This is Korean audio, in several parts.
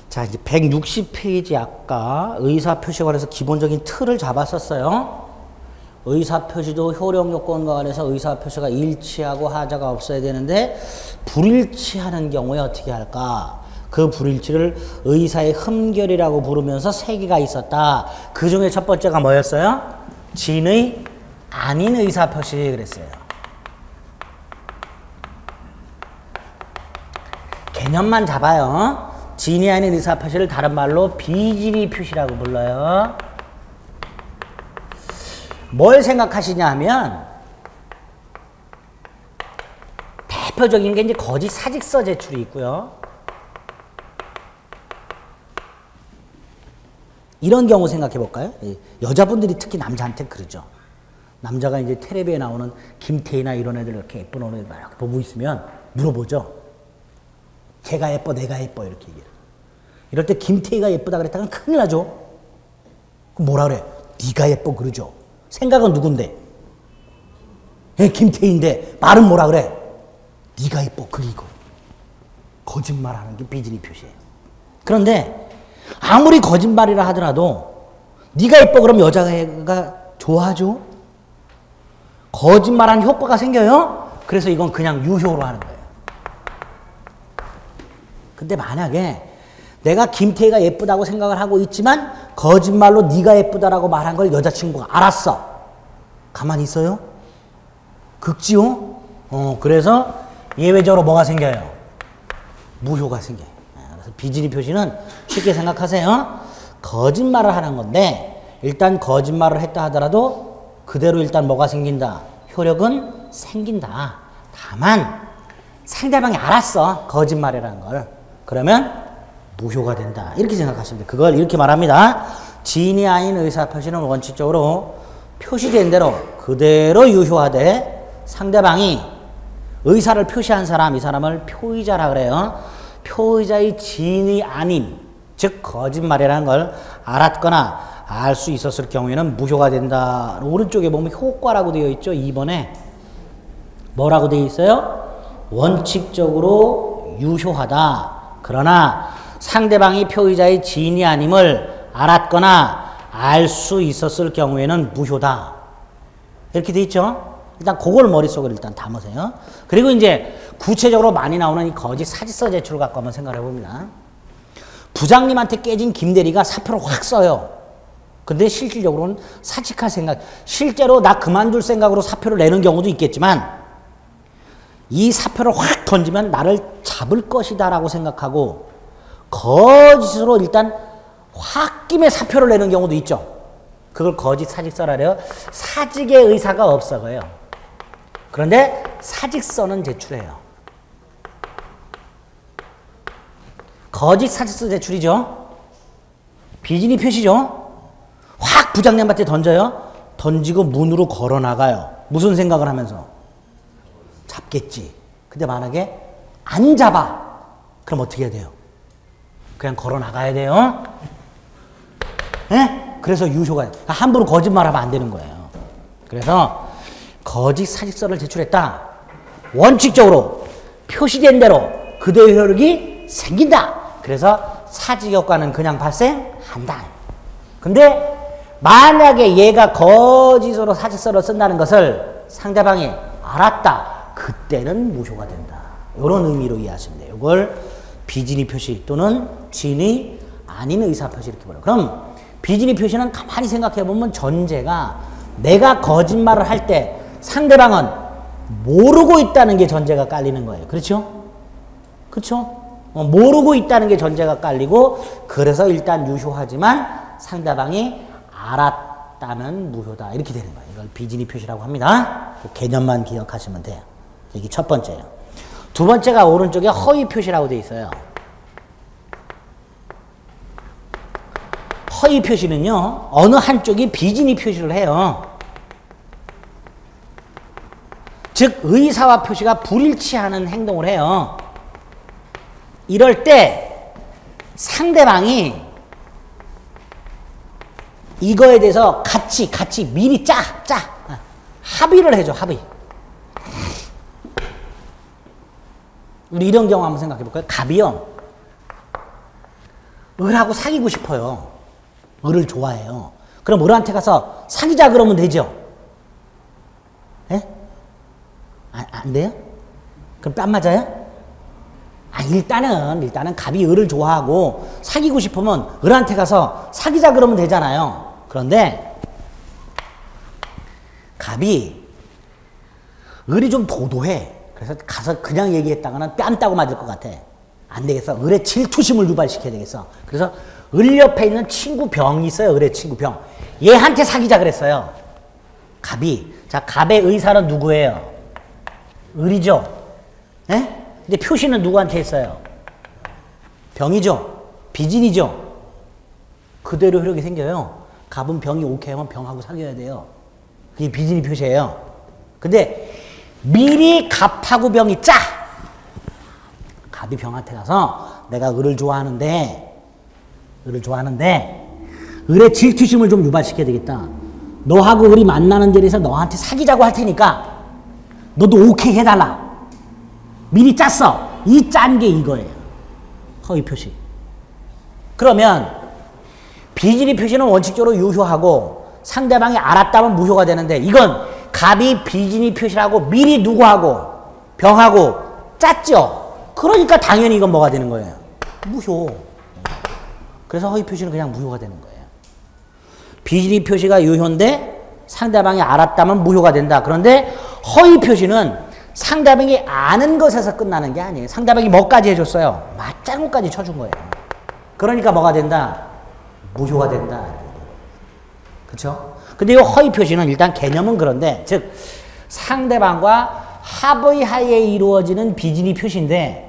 자, 이제 160페이지 아까 의사표시에 관해서 기본적인 틀을 잡았었어요. 의사표시도 효력 요건과 관해서 의사표시가 일치하고 하자가 없어야 되는데 불일치하는 경우에 어떻게 할까? 그 불일치를 의사의 흠결이라고 부르면서 세 개가 있었다. 그 중에 첫 번째가 뭐였어요? 진의 아닌 의사표시 그랬어요. 개념만 잡아요. 진이 아닌 의사표시를 다른 말로 비진의 표시라고 불러요. 뭘 생각하시냐 하면 대표적인 게 이제 거짓 사직서 제출이 있고요. 이런 경우 생각해 볼까요? 여자분들이 특히 남자한테 그러죠. 남자가 이제 텔레비에 나오는 김태희나 이런 애들 이렇게 예쁜 애들 막 보고 있으면 물어보죠. 걔가 예뻐, 내가 예뻐 이렇게 얘기해요. 이럴 때 김태희가 예쁘다 그랬다가 큰일 나죠. 그럼 뭐라 그래? 네가 예뻐 그러죠. 생각은 누군데? 김태희인데 말은 뭐라 그래? 네가 예뻐 그리고 거짓말하는 게 비진의 표시예요. 그런데 아무리 거짓말이라 하더라도 네가 예뻐 그러면 여자가 좋아하죠. 거짓말한 효과가 생겨요. 그래서 이건 그냥 유효로 하는 거예요. 근데 만약에 내가 김태희가 예쁘다고 생각을 하고 있지만 거짓말로 네가 예쁘다라고 말한 걸 여자친구가 알았어. 가만히 있어요? 극지요? 그래서 예외적으로 뭐가 생겨요? 무효가 생겨요. 그래서 비진의 표시는 쉽게 생각하세요. 거짓말을 하는 건데 일단 거짓말을 했다 하더라도 그대로 일단 뭐가 생긴다? 효력은 생긴다. 다만 상대방이 알았어. 거짓말이라는 걸. 그러면 무효가 된다. 이렇게 생각하시면 돼요. 그걸 이렇게 말합니다. 진이 아닌 의사표시는 원칙적으로 표시된 대로 그대로 유효하되 상대방이 의사를 표시한 사람, 이 사람을 표의자라 그래요. 표의자의 진이 아닌, 즉 거짓말이라는 걸 알았거나 알 수 있었을 경우에는 무효가 된다. 오른쪽에 보면 효과라고 되어 있죠. 2번에 뭐라고 되어 있어요? 원칙적으로 유효하다. 그러나 상대방이 표의자의 진이 아님을 알았거나 알 수 있었을 경우에는 무효다. 이렇게 돼 있죠. 일단 그걸 머릿속에 일단 담으세요. 그리고 이제 구체적으로 많이 나오는 이 거짓 사직서 제출을 갖고 한번 생각해 봅니다. 부장님한테 깨진 김대리가 사표를 확 써요. 근데 실질적으로는 사직할 생각, 실제로 나 그만둘 생각으로 사표를 내는 경우도 있겠지만 이 사표를 확 던지면 나를 잡을 것이다 라고 생각하고 거짓으로 일단 홧김에 사표를 내는 경우도 있죠. 그걸 거짓 사직서라 그래요. 사직의 의사가 없어요. 그런데 사직서는 제출해요. 거짓 사직서 제출이죠. 비진의 표시죠. 확 부장님한테 던져요. 던지고 문으로 걸어 나가요. 무슨 생각을 하면서? 잡겠지. 근데 만약에 안 잡아. 그럼 어떻게 해야 돼요? 그냥 걸어 나가야 돼요. 예? 그래서 유효가 함부로 거짓말하면 안 되는 거예요. 그래서 거짓 사직서를 제출했다. 원칙적으로 표시된 대로 그대의 효력이 생긴다. 그래서 사직 효과는 그냥 발생한다. 근데 만약에 얘가 거짓으로 사직서를 쓴다는 것을 상대방이 알았다. 그때는 무효가 된다. 이런 의미로 이해하시면 돼요. 이걸 비진의 표시 또는 진의 아닌 의사표시 이렇게 불러요. 그럼 비진의 표시는 가만히 생각해 보면 전제가 내가 거짓말을 할 때 상대방은 모르고 있다는 게 전제가 깔리는 거예요. 그렇죠? 그렇죠? 모르고 있다는 게 전제가 깔리고 그래서 일단 유효하지만 상대방이 알았다면 무효다. 이렇게 되는 거예요. 이걸 비진의 표시라고 합니다. 그 개념만 기억하시면 돼요. 이게 첫 번째예요. 두 번째가 오른쪽에 허위 표시라고 되어 있어요. 허위 표시는요, 어느 한쪽이 비진의 표시를 해요. 즉, 의사와 표시가 불일치하는 행동을 해요. 이럴 때 상대방이 이거에 대해서 같이 미리 합의를 해줘, 합의. 우리 이런 경우 한번 생각해 볼까요? 갑이요. 을하고 사귀고 싶어요. 을을 좋아해요. 그럼 을한테 가서 사귀자 그러면 되죠? 예? 안 돼요? 그럼 뺨 맞아요? 일단은 갑이 을을 좋아하고 사귀고 싶으면 을한테 가서 사귀자 그러면 되잖아요. 그런데 갑이 을이 좀 도도해. 그래서 가서 그냥 얘기했다가는 뺨 따고 맞을 것 같아. 안 되겠어. 을의 질투심을 유발시켜야 되겠어. 그래서 을 옆에 있는 친구 병이 있어요. 을의 친구 병. 얘한테 사귀자 그랬어요. 갑이. 자, 갑의 의사는 누구예요? 을이죠. 예? 근데 표시는 누구한테 했어요? 병이죠. 비진이죠. 그대로 흐르게 생겨요. 갑은 병이 오케이 하면 병하고 사귀어야 돼요. 그게 비진이 표시예요. 근데 미리 갑하고 병이 짜! 갑이 병한테 가서 내가 을을 좋아하는데 을의 질투심을 좀 유발시켜야 되겠다. 너하고 을이 만나는 자리에서 너한테 사귀자고 할 테니까 너도 오케이 해달라. 미리 짰어. 이 짠 게 이거예요. 허위 표시. 그러면 비진이 표시는 원칙적으로 유효하고 상대방이 알았다면 무효가 되는데 이건 갑이 비진이 표시라고 미리 누구하고 병하고 짰죠. 그러니까 당연히 이건 뭐가 되는 거예요? 무효. 그래서 허위 표시는 그냥 무효가 되는 거예요. 비진이 표시가 유효인데 상대방이 알았다면 무효가 된다. 그런데 허위 표시는 상대방이 아는 것에서 끝나는 게 아니에요. 상대방이 뭐까지 해줬어요? 맞장구까지 쳐준 거예요. 그러니까 뭐가 된다? 무효가 된다. 그렇죠? 근데 이 허위 표시는 일단 개념은 그런데 즉 상대방과 합의 하에 이루어지는 비진이 표시인데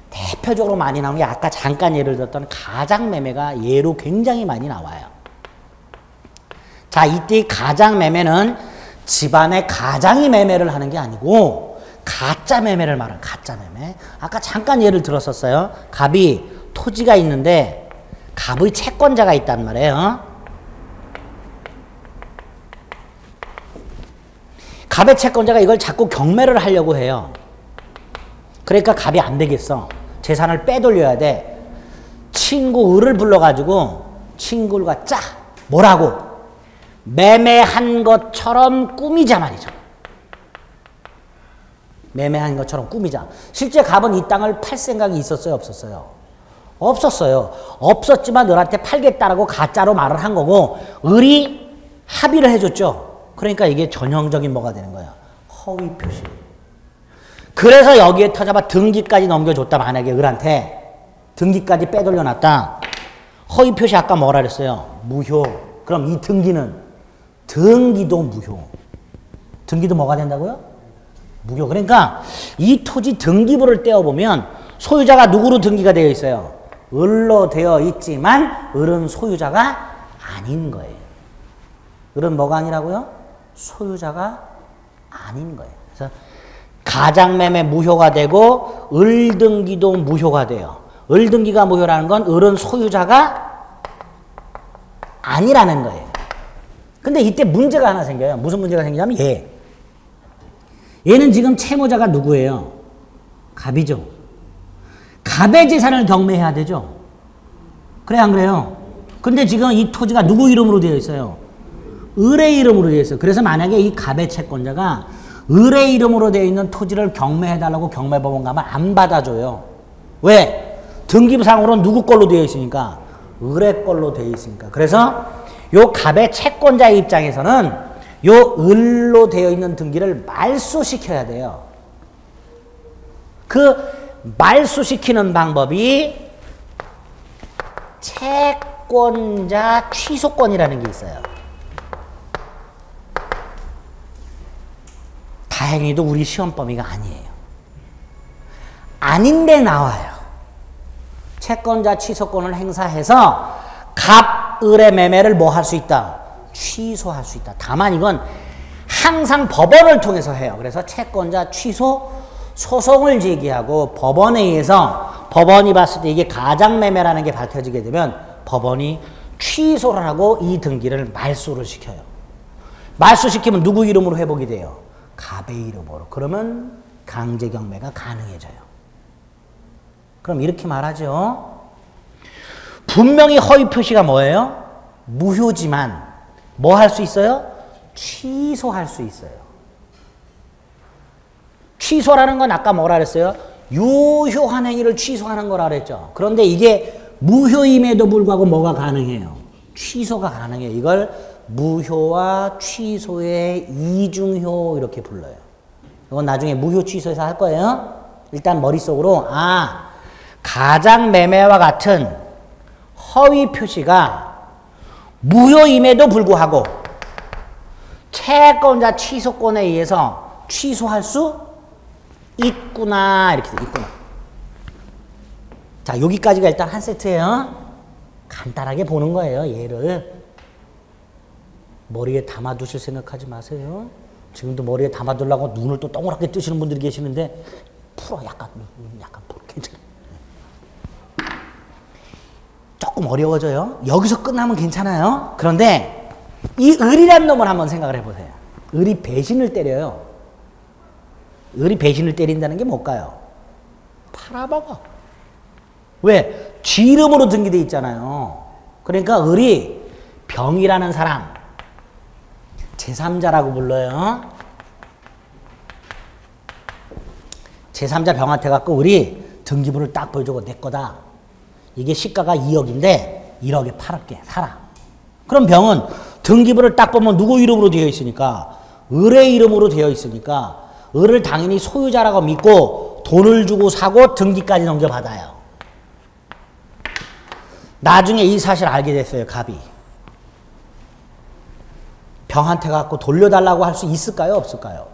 대표적으로 많이 나오는 게 아까 잠깐 예를 들었던 가장매매가 예로 굉장히 많이 나와요. 자, 이때 가장매매는 집안의 가장이 매매를 하는 게 아니고 가짜 매매를 말하는 가짜 매매. 아까 잠깐 예를 들었었어요. 갑이 토지가 있는데 갑의 채권자가 있단 말이에요. 갑의 채권자가 이걸 자꾸 경매를 하려고 해요. 그러니까 갑이 안 되겠어. 재산을 빼돌려야 돼. 친구 을을 불러가지고 친구가 짜. 뭐라고? 매매한 것처럼 꾸미자 말이죠. 매매한 것처럼 꾸미자. 실제 갑은 이 땅을 팔 생각이 있었어요? 없었어요? 없었어요. 없었지만 너한테 팔겠다라고 가짜로 말을 한 거고 을이 합의를 해줬죠. 그러니까 이게 전형적인 뭐가 되는 거예요? 허위 표시. 그래서 여기에 터잡아 등기까지 넘겨줬다. 만약에 을한테 등기까지 빼돌려놨다. 허위 표시 아까 뭐라 그랬어요? 무효. 그럼 이 등기도 무효. 등기도 뭐가 된다고요? 무효. 그러니까 이 토지 등기부를 떼어보면 소유자가 누구로 등기가 되어 있어요? 을로 되어 있지만 을은 소유자가 아닌 거예요. 을은 뭐가 아니라고요? 소유자가 아닌 거예요. 그래서 가장매매 무효가 되고 을등기도 무효가 돼요. 을등기가 무효라는 건 을은 소유자가 아니라는 거예요. 근데 이때 문제가 하나 생겨요. 무슨 문제가 생기냐면 얘는 지금 채무자가 누구예요? 갑이죠. 갑의 재산을 경매해야 되죠. 그래 안 그래요? 근데 지금 이 토지가 누구 이름으로 되어 있어요? 을의 이름으로 되어 있어요. 그래서 만약에 이 갑의 채권자가 을의 이름으로 되어 있는 토지를 경매해달라고 경매법원 가면 안 받아줘요. 왜? 등기부상으로는 누구 걸로 되어 있으니까? 을의 걸로 되어 있으니까. 그래서 요 갑의 채권자의 입장에서는 요 을로 되어 있는 등기를 말소시켜야 돼요. 그 말소시키는 방법이 채권자 취소권이라는 게 있어요. 다행히도 우리 시험 범위가 아니에요. 아닌데 나와요. 채권자 취소권을 행사해서 갑, 을의 매매를 뭐 할 수 있다? 취소할 수 있다. 다만 이건 항상 법원을 통해서 해요. 그래서 채권자 취소 소송을 제기하고 법원에 의해서 법원이 봤을 때 이게 가장매매라는 게 밝혀지게 되면 법원이 취소를 하고 이 등기를 말소를 시켜요. 말소시키면 누구 이름으로 회복이 돼요? 갑의 이름으로. 그러면 강제경매가 가능해져요. 그럼 이렇게 말하죠. 분명히 허위 표시가 뭐예요? 무효지만 뭐 할 수 있어요? 취소할 수 있어요. 취소라는 건 아까 뭐라 그랬어요? 유효한 행위를 취소하는 거라 그랬죠. 그런데 이게 무효임에도 불구하고 뭐가 가능해요? 취소가 가능해요. 이걸 무효와 취소의 이중효 이렇게 불러요. 이건 나중에 무효 취소에서 할 거예요. 일단 머릿속으로 가장매매와 같은 허위 표시가 무효임에도 불구하고 채권자 취소권에 의해서 취소할 수 있구나 이렇게 돼 있구나. 자, 여기까지가 일단 한 세트예요. 간단하게 보는 거예요. 얘를 머리에 담아두실 생각하지 마세요. 지금도 머리에 담아두려고 눈을 또 동그랗게 뜨시는 분들이 계시는데 풀어. 약간 풀어. 괜찮아. 조금 어려워져요. 여기서 끝나면 괜찮아요. 그런데 이 을이란 놈을 한번 생각을 해보세요. 을이 배신을 때려요. 을이 배신을 때린다는 게 뭘까요? 팔아먹어. 왜? 쥐 이름으로 등기돼 있잖아요. 그러니까 을이 병이라는 사람, 제3자라고 불러요. 제3자 병한테 갖고 을이 등기부를 딱 보여주고 내 거다. 이게 시가가 2억인데 1억에 팔을게. 사라. 그럼 병은 등기부를 딱 보면 누구 이름으로 되어 있으니까 을의 이름으로 되어 있으니까 을을 당연히 소유자라고 믿고 돈을 주고 사고 등기까지 넘겨받아요. 나중에 이 사실 알게 됐어요. 갑이. 병한테 갖고 돌려달라고 할 수 있을까요? 없을까요?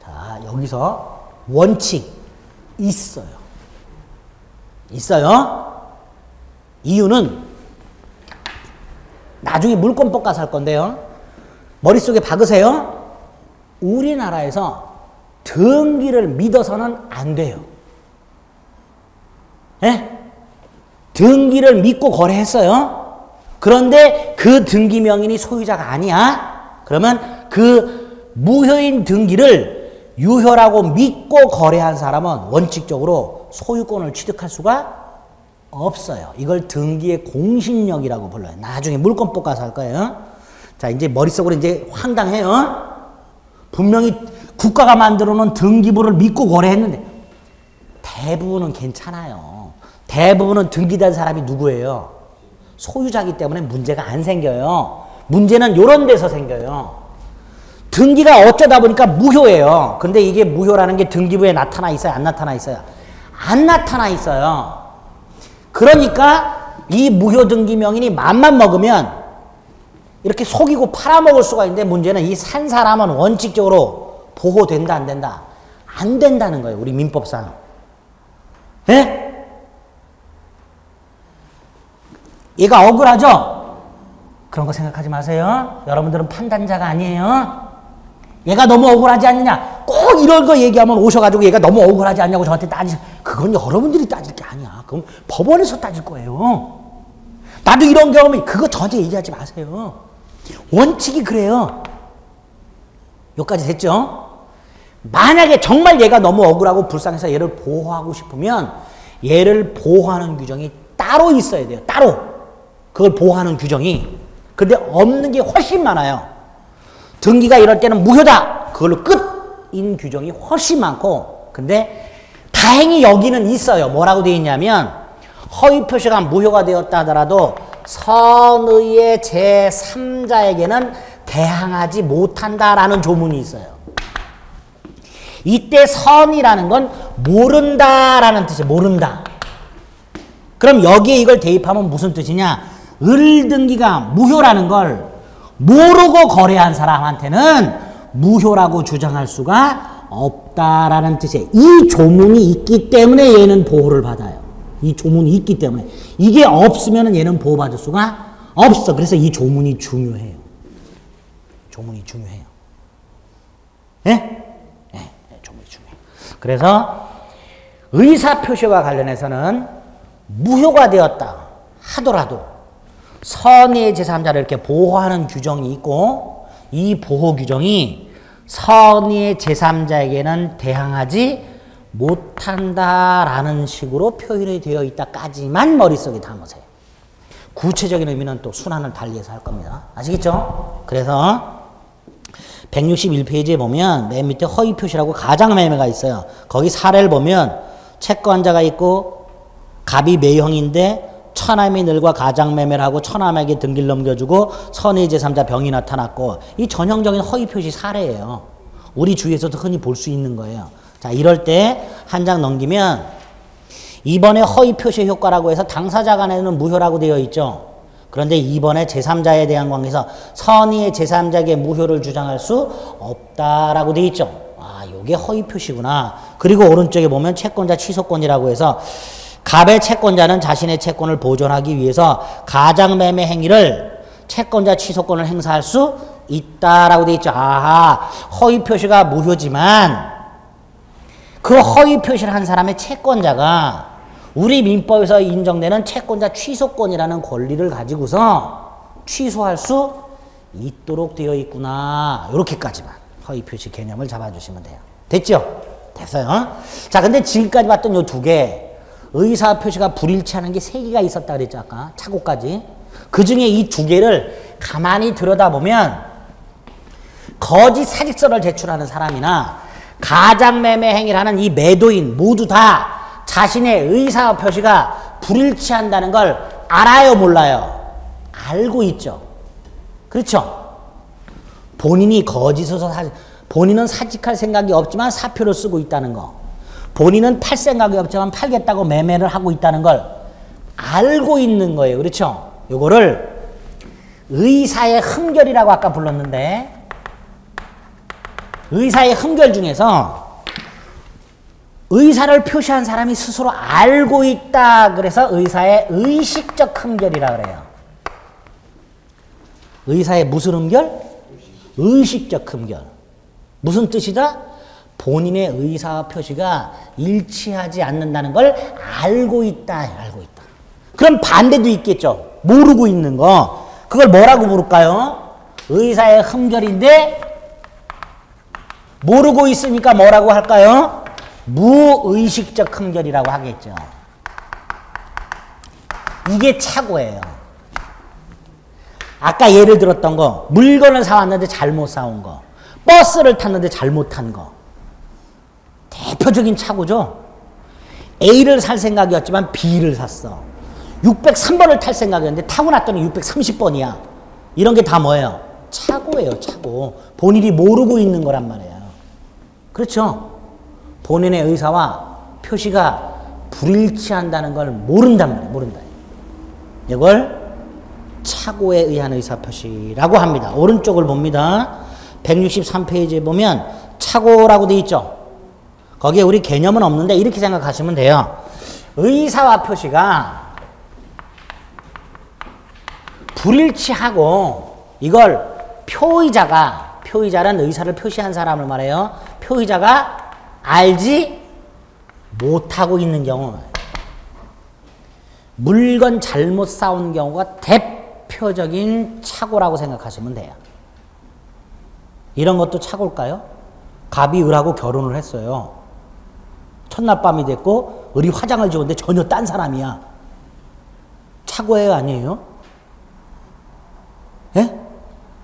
자, 여기서 원칙 있어요. 있어요. 이유는 나중에 물권법 가서 할 건데요. 머릿속에 박으세요. 우리나라에서 등기를 믿어서는 안 돼요. 예? 등기를 믿고 거래했어요. 그런데 그 등기 명인이 소유자가 아니야. 그러면 그 무효인 등기를 유효라고 믿고 거래한 사람은 원칙적으로 소유권을 취득할 수가 없어요. 이걸 등기의 공신력이라고 불러요. 나중에 물권법 가서 할 거예요. 자, 이제 머릿속으로 이제 황당해요. 분명히 국가가 만들어 놓은 등기부를 믿고 거래했는데 대부분은 괜찮아요. 대부분은 등기된 사람이 누구예요? 소유자이기 때문에 문제가 안 생겨요. 문제는 이런 데서 생겨요. 등기가 어쩌다 보니까 무효예요. 근데 이게 무효라는 게 등기부에 나타나 있어요? 안 나타나 있어요? 안 나타나 있어요. 그러니까 이 무효 등기 명인이 맘만 먹으면 이렇게 속이고 팔아먹을 수가 있는데 문제는 이 산 사람은 원칙적으로 보호된다 안 된다? 안 된다는 거예요. 우리 민법상. 예? 얘가 억울하죠? 그런 거 생각하지 마세요. 여러분들은 판단자가 아니에요. 얘가 너무 억울하지 않느냐? 꼭 이런 거 얘기하면 오셔가지고 얘가 너무 억울하지 않냐고 저한테 그건 여러분들이 따질 게 아니야. 그럼 법원에서 따질 거예요. 나도 이런 경험이 그거 저한테 얘기하지 마세요. 원칙이 그래요. 여기까지 됐죠? 만약에 정말 얘가 너무 억울하고 불쌍해서 얘를 보호하고 싶으면 얘를 보호하는 규정이 따로 있어야 돼요. 따로. 그걸 보호하는 규정이. 근데 없는 게 훨씬 많아요. 등기가 이럴 때는 무효다. 그걸로 끝인 규정이 훨씬 많고, 근데 다행히 여기는 있어요. 뭐라고 되어 있냐면 허위 표시가 무효가 되었다 하더라도 선의의 제3자에게는 대항하지 못한다라는 조문이 있어요. 이때 선이라는 건 모른다라는 뜻이에요. 모른다. 그럼 여기에 이걸 대입하면 무슨 뜻이냐? 을등기가 무효라는 걸 모르고 거래한 사람한테는 무효라고 주장할 수가 없다라는 뜻이에요. 이 조문이 있기 때문에 얘는 보호를 받아요. 이 조문이 있기 때문에. 이게 없으면 얘는 보호받을 수가 없어. 그래서 이 조문이 중요해요. 조문이 중요해요. 예? 예, 조문이 중요해요. 그래서 의사표시와 관련해서는 무효가 되었다 하더라도 선의의 제3자를 이렇게 보호하는 규정이 있고, 이 보호 규정이 선의의 제3자에게는 대항하지 못한다라는 식으로 표현이 되어 있다까지만 머릿속에 담으세요. 구체적인 의미는 또 순환을 달리해서 할 겁니다. 아시겠죠? 그래서 161페이지에 보면 맨 밑에 허위 표시라고 가장매매가 있어요. 거기 사례를 보면 채권자가 있고 갑이 매형인데 처남이 늘과 가장매매를 하고 처남에게 등기를 넘겨주고 선의 제3자 병이 나타났고, 이 전형적인 허위 표시 사례예요. 우리 주위에서도 흔히 볼 수 있는 거예요. 자, 이럴 때 한 장 넘기면 이번에 허위 표시 효과라고 해서 당사자 간에는 무효라고 되어 있죠. 그런데 이번에 제3자에 대한 관계에서 선의의 제3자에게 무효를 주장할 수 없다라고 되어 있죠. 아, 요게 허위 표시구나. 그리고 오른쪽에 보면 채권자 취소권이라고 해서 갑의 채권자는 자신의 채권을 보존하기 위해서 가장매매 행위를 채권자 취소권을 행사할 수 있다라고 되어 있죠. 아하, 허위 표시가 무효지만 그 허위 표시를 한 사람의 채권자가 우리 민법에서 인정되는 채권자 취소권이라는 권리를 가지고서 취소할 수 있도록 되어 있구나. 이렇게까지만 허위 표시 개념을 잡아주시면 돼요. 됐죠? 됐어요. 자, 근데 지금까지 봤던 요 두 개, 의사 표시가 불일치하는 게 세 개가 있었다 그랬죠, 아까. 차고까지. 그 중에 이 두 개를 가만히 들여다보면 거짓 사직서를 제출하는 사람이나 가장매매 행위를 하는 이 매도인 모두 다 자신의 의사 표시가 불일치한다는 걸 알아요, 몰라요? 알고 있죠. 그렇죠? 본인이 거짓으로 본인은 사직할 생각이 없지만 사표를 쓰고 있다는 거. 본인은 팔 생각이 없지만 팔겠다고 매매를 하고 있다는 걸 알고 있는 거예요. 그렇죠? 요거를 의사의 흠결이라고 아까 불렀는데, 의사의 흠결 중에서 의사를 표시한 사람이 스스로 알고 있다. 그래서 의사의 의식적 흠결이라 그래요. 의사의 무슨 흠결? 의식적 흠결. 무슨 뜻이다? 본인의 의사 표시가 일치하지 않는다는 걸 알고 있다. 알고 있다. 그럼 반대도 있겠죠. 모르고 있는 거. 그걸 뭐라고 부를까요? 의사의 흠결인데 모르고 있으니까 뭐라고 할까요? 무의식적 흠결이라고 하겠죠. 이게 착오예요. 아까 예를 들었던 거, 물건을 사왔는데 잘못 사온 거, 버스를 탔는데 잘못 탄 거. 대표적인 착오죠. A를 살 생각이었지만 B를 샀어. 603번을 탈 생각이었는데 타고 났더니 630번이야. 이런 게 다 뭐예요? 착오예요, 착오. 본인이 모르고 있는 거란 말이에요. 그렇죠? 본인의 의사와 표시가 불일치한다는 걸 모른단 말이에요. 모른다. 이걸 착오에 의한 의사 표시라고 합니다. 오른쪽을 봅니다. 163페이지에 보면 착오라고 되어 있죠. 거기에 우리 개념은 없는데 이렇게 생각하시면 돼요. 의사와 표시가 불일치하고 이걸 표의자는 의사를 표시한 사람을 말해요. 표의자가 알지 못하고 있는 경우, 물건 잘못 사온 경우가 대표적인 착오라고 생각하시면 돼요. 이런 것도 착오일까요? 갑이 을하고 결혼을 했어요. 첫날 밤이 됐고 을이 화장을 지었는데 전혀 딴 사람이야. 착오예요, 아니에요? 예?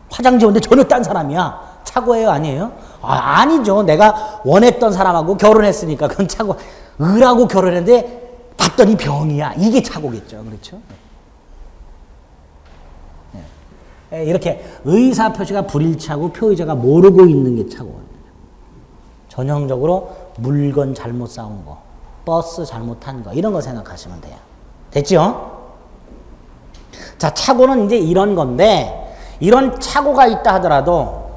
화장 지었는데 전혀 딴 사람이야. 착오예요, 아니에요? 아니죠. 내가 원했던 사람하고 결혼했으니까 그건 착오. 을하고 결혼했는데 봤더니 병이야. 이게 착오겠죠. 그렇죠? 네. 이렇게 의사 표시가 불일치하고 표의자가 모르고 있는 게 착오입니다. 전형적으로 물건 잘못 사온 거, 버스 잘못 탄 거, 이런 거 생각하시면 돼요. 됐죠? 자, 착오는 이제 이런 건데, 이런 착오가 있다 하더라도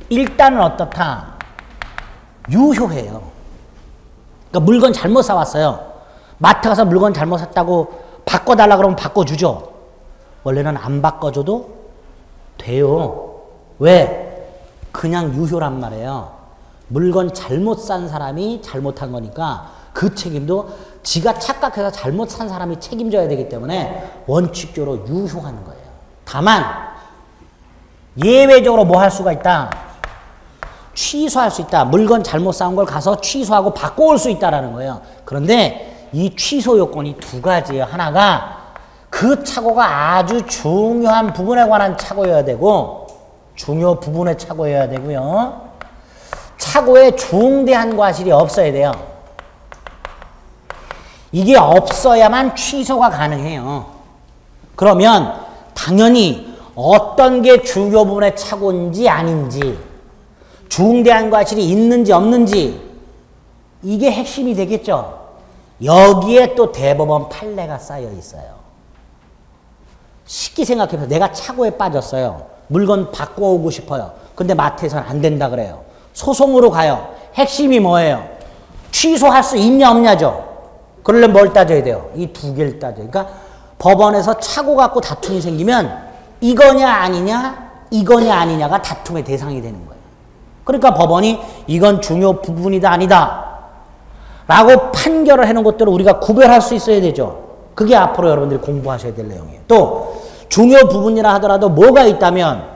일단은 어떻다? 유효해요. 그러니까 물건 잘못 사왔어요. 마트 가서 물건 잘못 샀다고 바꿔달라 그러면 바꿔주죠. 원래는 안 바꿔줘도 돼요. 왜? 그냥 유효란 말이에요. 물건 잘못 산 사람이 잘못한 거니까 그 책임도 지가 착각해서 잘못 산 사람이 책임져야 되기 때문에 원칙적으로 유효하는 거예요. 다만 예외적으로 뭐 할 수가 있다? 취소할 수 있다. 물건 잘못 사온 걸 가서 취소하고 바꿔올 수 있다라는 거예요. 그런데 이 취소 요건이 두 가지예요. 하나가 그 착오가 아주 중요한 부분에 관한 착오여야 되고, 중요 부분의 착오여야 되고요. 착오에 중대한 과실이 없어야 돼요. 이게 없어야만 취소가 가능해요. 그러면 당연히 어떤 게 중요 부분의 착오인지 아닌지, 중대한 과실이 있는지 없는지, 이게 핵심이 되겠죠. 여기에 또 대법원 판례가 쌓여 있어요. 쉽게 생각해보세요. 내가 착오에 빠졌어요. 물건 바꿔오고 싶어요. 근데 마트에서는 안 된다 그래요. 소송으로 가요. 핵심이 뭐예요? 취소할 수 있냐 없냐죠. 그러려면 뭘 따져야 돼요? 이 두 개를 따져요. 그러니까 법원에서 착오 갖고 다툼이 생기면 이거냐 아니냐, 이거냐 아니냐가 다툼의 대상이 되는 거예요. 그러니까 법원이 이건 중요 부분이다 아니다 라고 판결을 해놓은 것들을 우리가 구별할 수 있어야 되죠. 그게 앞으로 여러분들이 공부하셔야 될 내용이에요. 또 중요 부분이라 하더라도 뭐가 있다면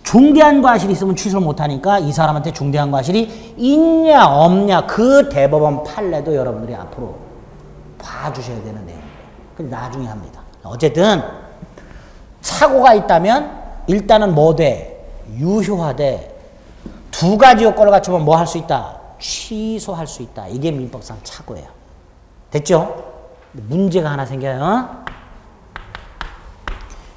중대한 과실이 있으면 취소를 못하니까 이 사람한테 중대한 과실이 있냐 없냐, 그 대법원 판례도 여러분들이 앞으로 봐주셔야 되는 내용이에요. 근데 나중에 합니다. 어쨌든 착오가 있다면 일단은 뭐 돼? 유효하되, 두 가지 요건을 갖추면 뭐 할 수 있다? 취소할 수 있다. 이게 민법상 착오예요. 됐죠? 문제가 하나 생겨요.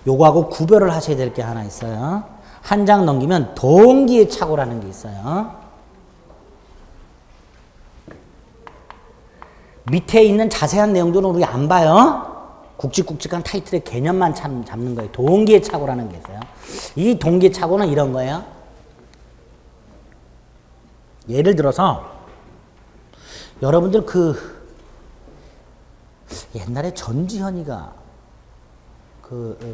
요거하고 구별을 하셔야 될 게 하나 있어요. 한 장 넘기면 동기의 착오라는 게 있어요. 밑에 있는 자세한 내용들은 우리 안 봐요. 굵직굵직한 타이틀의 개념만 잡는 거예요. 동기의 착오라는 게 있어요. 이 동기의 착오는 이런 거예요. 예를 들어서 여러분들 옛날에 전지현이가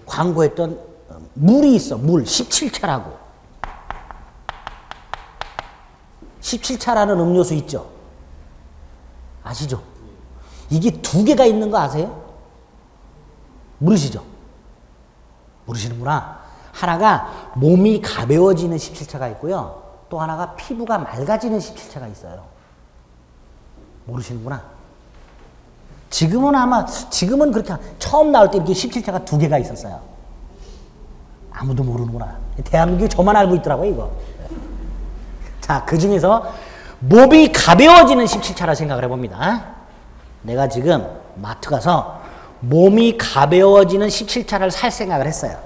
광고했던 물이 있어. 물 17차라고. 17차라는 음료수 있죠. 아시죠? 이게 두 개가 있는 거 아세요? 모르시죠? 모르시는구나. 하나가 몸이 가벼워지는 17차가 있고요. 또 하나가 피부가 맑아지는 17차가 있어요. 모르시는구나. 지금은 그렇게 처음 나올 때 이렇게 17차가 두 개가 있었어요. 아무도 모르는구나. 대한민국이 저만 알고 있더라고요, 이거. 자, 그 중에서 몸이 가벼워지는 17차라 생각을 해봅니다. 내가 지금 마트 가서 몸이 가벼워지는 17차를 살 생각을 했어요.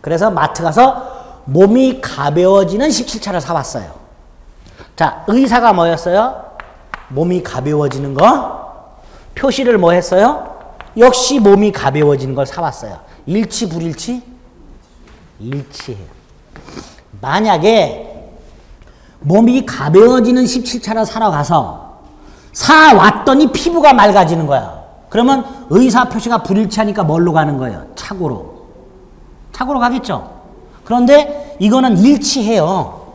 그래서 마트 가서 몸이 가벼워지는 17차를 사왔어요. 자, 의사가 뭐였어요? 몸이 가벼워지는 거. 표시를 뭐 했어요? 역시 몸이 가벼워지는 걸 사왔어요. 일치 불일치? 일치해요. 만약에 몸이 가벼워지는 17차를 사러 가서 사왔더니 피부가 맑아지는 거야. 그러면 의사 표시가 불일치하니까 뭘로 가는 거예요? 착오로. 착오로 가겠죠? 그런데 이거는 일치해요.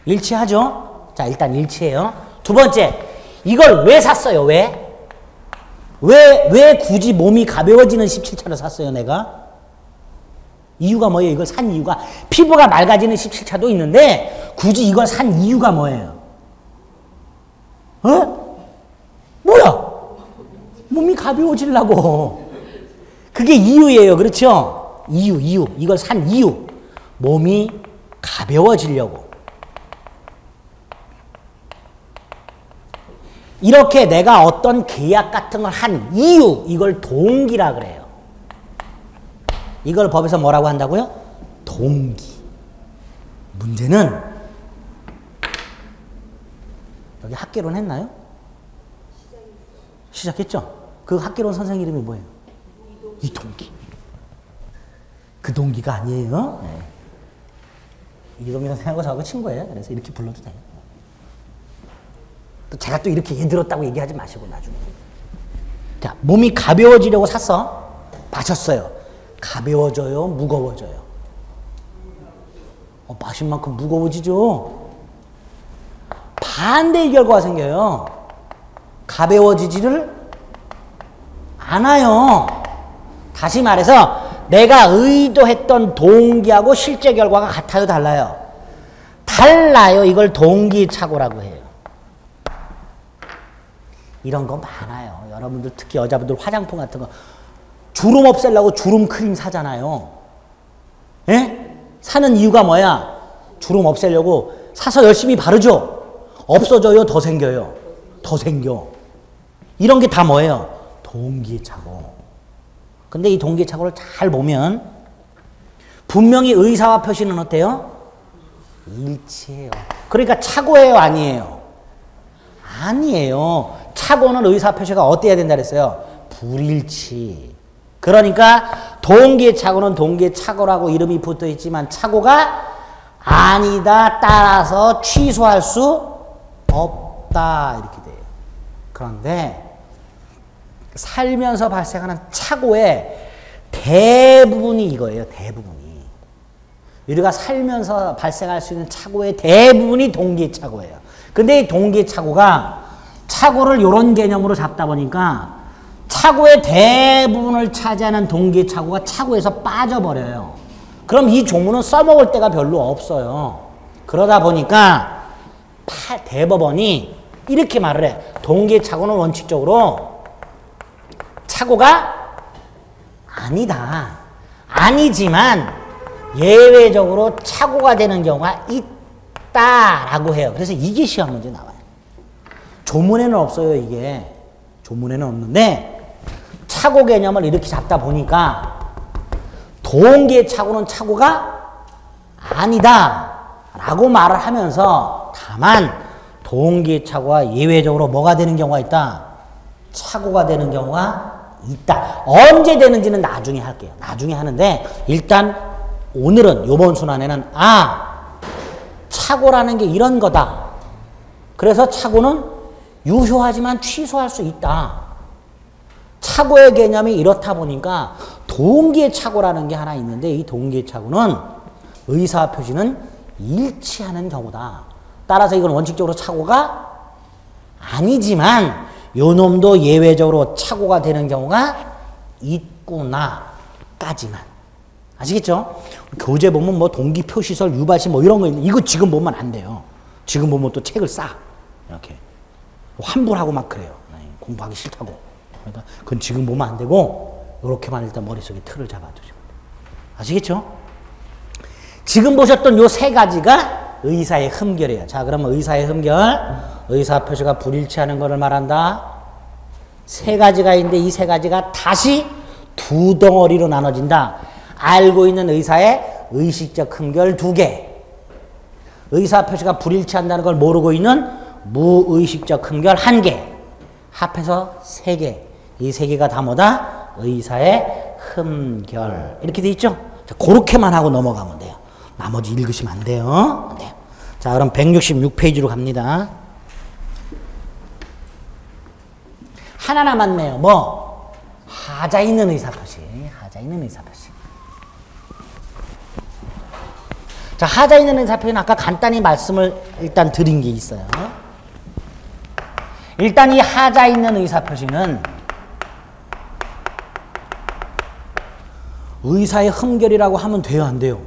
일치하죠? 자, 일단 일치해요. 두 번째, 이걸 왜 샀어요? 왜 굳이 몸이 가벼워지는 17차를 샀어요, 내가? 이유가 뭐예요? 이걸 산 이유가, 피부가 맑아지는 17차도 있는데 굳이 이걸 산 이유가 뭐예요? 뭐야? 몸이 가벼워지려고. 그게 이유예요. 그렇죠? 이유. 이걸 산 이유. 몸이 가벼워지려고. 이렇게 내가 어떤 계약 같은 걸 한 이유, 이걸 동기라 그래요. 이걸 법에서 뭐라고 한다고요? 동기. 문제는 여기 학개론 했나요? 시작했죠? 그 학개론 선생님 이름이 뭐예요? 이동기. 그 동기가 아니에요. 네. 이동기 선생님하고 저하고 친구예요. 그래서 이렇게 불러도 돼요. 또 제가 또 이렇게 얘 들었다고 얘기하지 마시고 나중에. 자, 몸이 가벼워지려고 샀어. 마셨어요. 가벼워져요? 무거워져요? 마신 만큼 무거워지죠? 반대의 결과가 생겨요. 가벼워지지를 않아요. 다시 말해서 내가 의도했던 동기하고 실제 결과가 같아요, 달라요? 달라요. 이걸 동기착오라고 해요. 이런 거 많아요. 여러분들 특히 여자분들 화장품 같은 거 주름 없애려고 주름 크림 사잖아요. 예? 사는 이유가 뭐야? 주름 없애려고 사서 열심히 바르죠. 없어져요? 더 생겨요? 더 생겨. 이런 게 다 뭐예요? 동기착오. 근데 이 동기착오를 잘 보면 분명히 의사와 표시는 어때요? 일치해요. 그러니까 착오예요? 아니에요? 아니에요. 착오는 의사 표시가 어때야 된다 그랬어요? 불일치. 그러니까 동기의 착오는 동기의 착오라고 이름이 붙어 있지만 착오가 아니다 따라서 취소할 수 없다 이렇게 돼요. 그런데 살면서 발생하는 착오의 대부분이 이거예요. 대부분이. 우리가 살면서 발생할 수 있는 착오의 대부분이 동기의 착오예요. 근데 이 동기의 착오가 착오를 이런 개념으로 잡다 보니까 착오의 대부분을 차지하는 동기의 착오가 착오에서 빠져버려요. 그럼 이 조문은 써먹을 데가 별로 없어요. 그러다 보니까 대법원이 이렇게 말을 해. 동기의 착오는 원칙적으로 착오가 아니다. 아니지만 예외적으로 착오가 되는 경우가 있다라고 해요. 그래서 이게 시험 문제 나와요. 조문에는 없어요, 이게. 조문에는 없는데 착오 개념을 이렇게 잡다 보니까 동기의 착오는 착오가 아니다 라고 말을 하면서 다만 동기의 착오가 예외적으로 뭐가 되는 경우가 있다? 착오가 되는 경우가 있다. 언제 되는지는 나중에 할게요. 나중에 하는데 일단 오늘은 요번 순환에는 착오라는 게 이런 거다. 그래서 착오는 유효하지만 취소할 수 있다. 착오의 개념이 이렇다 보니까 동기의 착오라는 게 하나 있는데 이 동기의 착오는 의사 표시는 일치하는 경우다. 따라서 이건 원칙적으로 착오가 아니지만 요 놈도 예외적으로 착오가 되는 경우가 있구나 까지만. 아시겠죠? 교재 보면 뭐 동기 표시설 유발시 뭐 이런 거 있는데 이거 지금 보면 안 돼요. 지금 보면 또 책을 싸. 이렇게. 환불하고 막 그래요. 공부하기 싫다고. 그러니까 그건 지금 보면 안 되고 이렇게만 일단 머릿속에 틀을 잡아두죠. 아시겠죠? 지금 보셨던 요 세 가지가 의사의 흠결이에요. 자, 그러면 의사의 흠결, 의사 표시가 불일치하는 것을 말한다. 세 가지가 있는데 이 세 가지가 다시 두 덩어리로 나눠진다. 알고 있는 의사의 의식적 흠결 2개. 의사 표시가 불일치한다는 걸 모르고 있는 무의식적 흠결 1개. 합해서 3개. 이 3개가 다 뭐다? 의사의 흠결. 이렇게 돼 있죠? 자, 그렇게만 하고 넘어가면 돼요. 나머지 읽으시면 안 돼요. 안 돼요. 자, 그럼 166페이지로 갑니다. 하나 남았네요. 뭐? 하자 있는 의사표시. 하자 있는 의사표시. 자, 하자 있는 의사표시는 아까 간단히 말씀을 일단 드린 게 있어요. 일단 이 하자 있는 의사표시는 의사의 흠결이라고 하면 돼요, 안 돼요?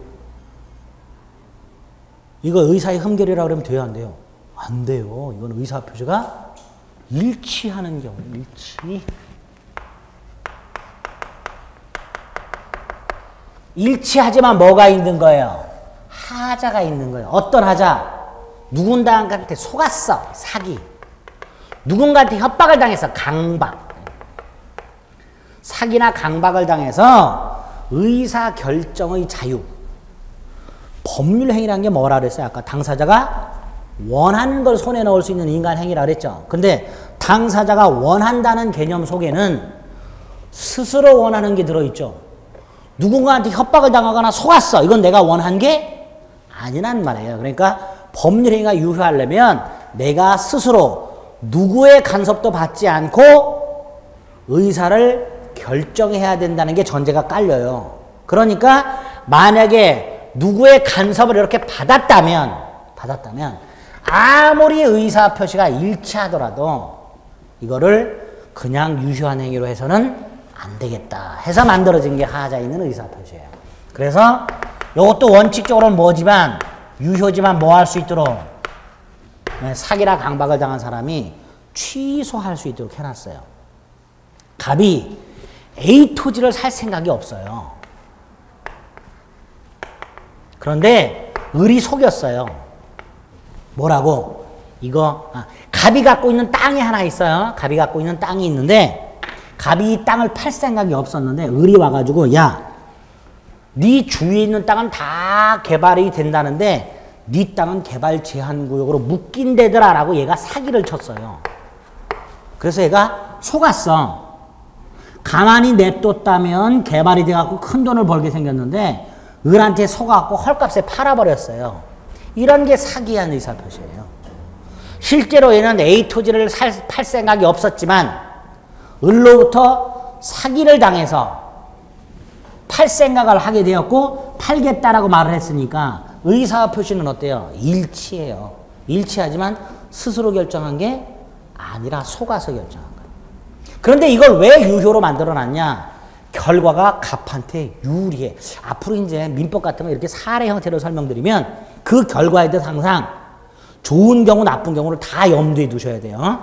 이거 의사의 흠결이라고 그러면 돼요, 안 돼요? 안 돼요. 이건 의사표시가 일치하는 경우, 일치. 일치하지만 뭐가 있는 거예요? 하자가 있는 거예요. 어떤 하자? 누군가한테 속았어, 사기. 누군가한테 협박을 당해서 강박. 사기나 강박을 당해서 의사 결정의 자유. 법률 행위라는 게 뭐라 그랬어요? 아까 당사자가 원하는 걸 손에 넣을 수 있는 인간 행위라 그랬죠. 근데 당사자가 원한다는 개념 속에는 스스로 원하는 게 들어있죠. 누군가한테 협박을 당하거나 속았어. 이건 내가 원한 게 아니란 말이에요. 그러니까 법률 행위가 유효하려면 내가 스스로 누구의 간섭도 받지 않고 의사를 결정해야 된다는 게 전제가 깔려요. 그러니까 만약에 누구의 간섭을 이렇게 받았다면 아무리 의사 표시가 일치하더라도 이거를 그냥 유효한 행위로 해서는 안 되겠다 해서 만들어진 게 하자 있는 의사 표시예요. 그래서 이것도 원칙적으로는 뭐지만 유효지만 뭐 할 수 있도록? 네, 사기나 강박을 당한 사람이 취소할 수 있도록 해놨어요. 갑이 A 토지를 살 생각이 없어요. 그런데 을이 속였어요. 뭐라고? 이거 갑이 갖고 있는 땅이 하나 있어요. 갑이 갖고 있는 땅이 있는데 갑이 이 땅을 팔 생각이 없었는데 을이 와가지고 야, 네 주위에 있는 땅은 다 개발이 된다는데 네 땅은 개발 제한 구역으로 묶인 데더라 라고 얘가 사기를 쳤어요. 그래서 얘가 속았어. 가만히 냅뒀다면 개발이 돼갖고 큰 돈을 벌게 생겼는데 을한테 속아갖고 헐값에 팔아버렸어요. 이런 게 사기한 의사표시예요. 실제로 얘는 A 토지를 팔 생각이 없었지만 을로부터 사기를 당해서 팔 생각을 하게 되었고 팔겠다라고 말을 했으니까 의사표시는 어때요? 일치해요. 일치하지만 스스로 결정한 게 아니라 속아서 결정한 거예요. 그런데 이걸 왜 유효로 만들어놨냐? 결과가 갑한테 유리해. 앞으로 이제 민법 같은 거 이렇게 사례 형태로 설명드리면 그 결과에 대해서 항상 좋은 경우 나쁜 경우를 다 염두에 두셔야 돼요.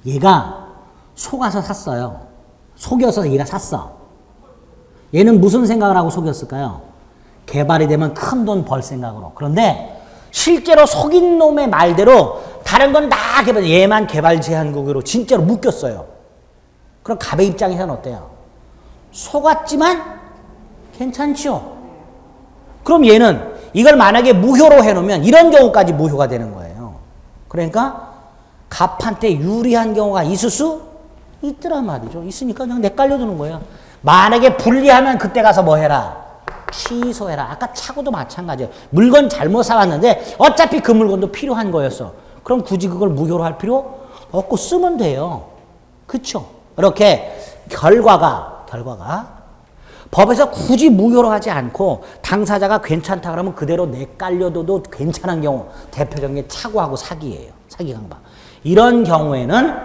얘가 속아서 샀어요. 속여서 얘가 샀어. 얘는 무슨 생각을 하고 속였을까요? 개발이 되면 큰 돈 벌 생각으로. 그런데 실제로 속인 놈의 말대로 다른 건 다 개발, 얘만 개발 제한국으로 진짜로 묶였어요. 그럼 갑의 입장에서는 어때요? 속았지만 괜찮죠? 그럼 얘는 이걸 만약에 무효로 해놓으면 이런 경우까지 무효가 되는 거예요. 그러니까 갑한테 유리한 경우가 있을 수 있더란 말이죠. 있으니까 그냥 내깔려두는 거예요. 만약에 불리하면 그때 가서 뭐 해라? 취소해라. 아까 차고도 마찬가지예요. 물건 잘못 사왔는데 어차피 그 물건도 필요한 거였어. 그럼 굳이 그걸 무효로 할 필요 없고 쓰면 돼요. 그쵸? 이렇게 결과가 법에서 굳이 무효로 하지 않고 당사자가 괜찮다 그러면 그대로 내깔려둬도 괜찮은 경우 대표적인 게 차고하고 사기예요. 사기 강박. 이런 경우에는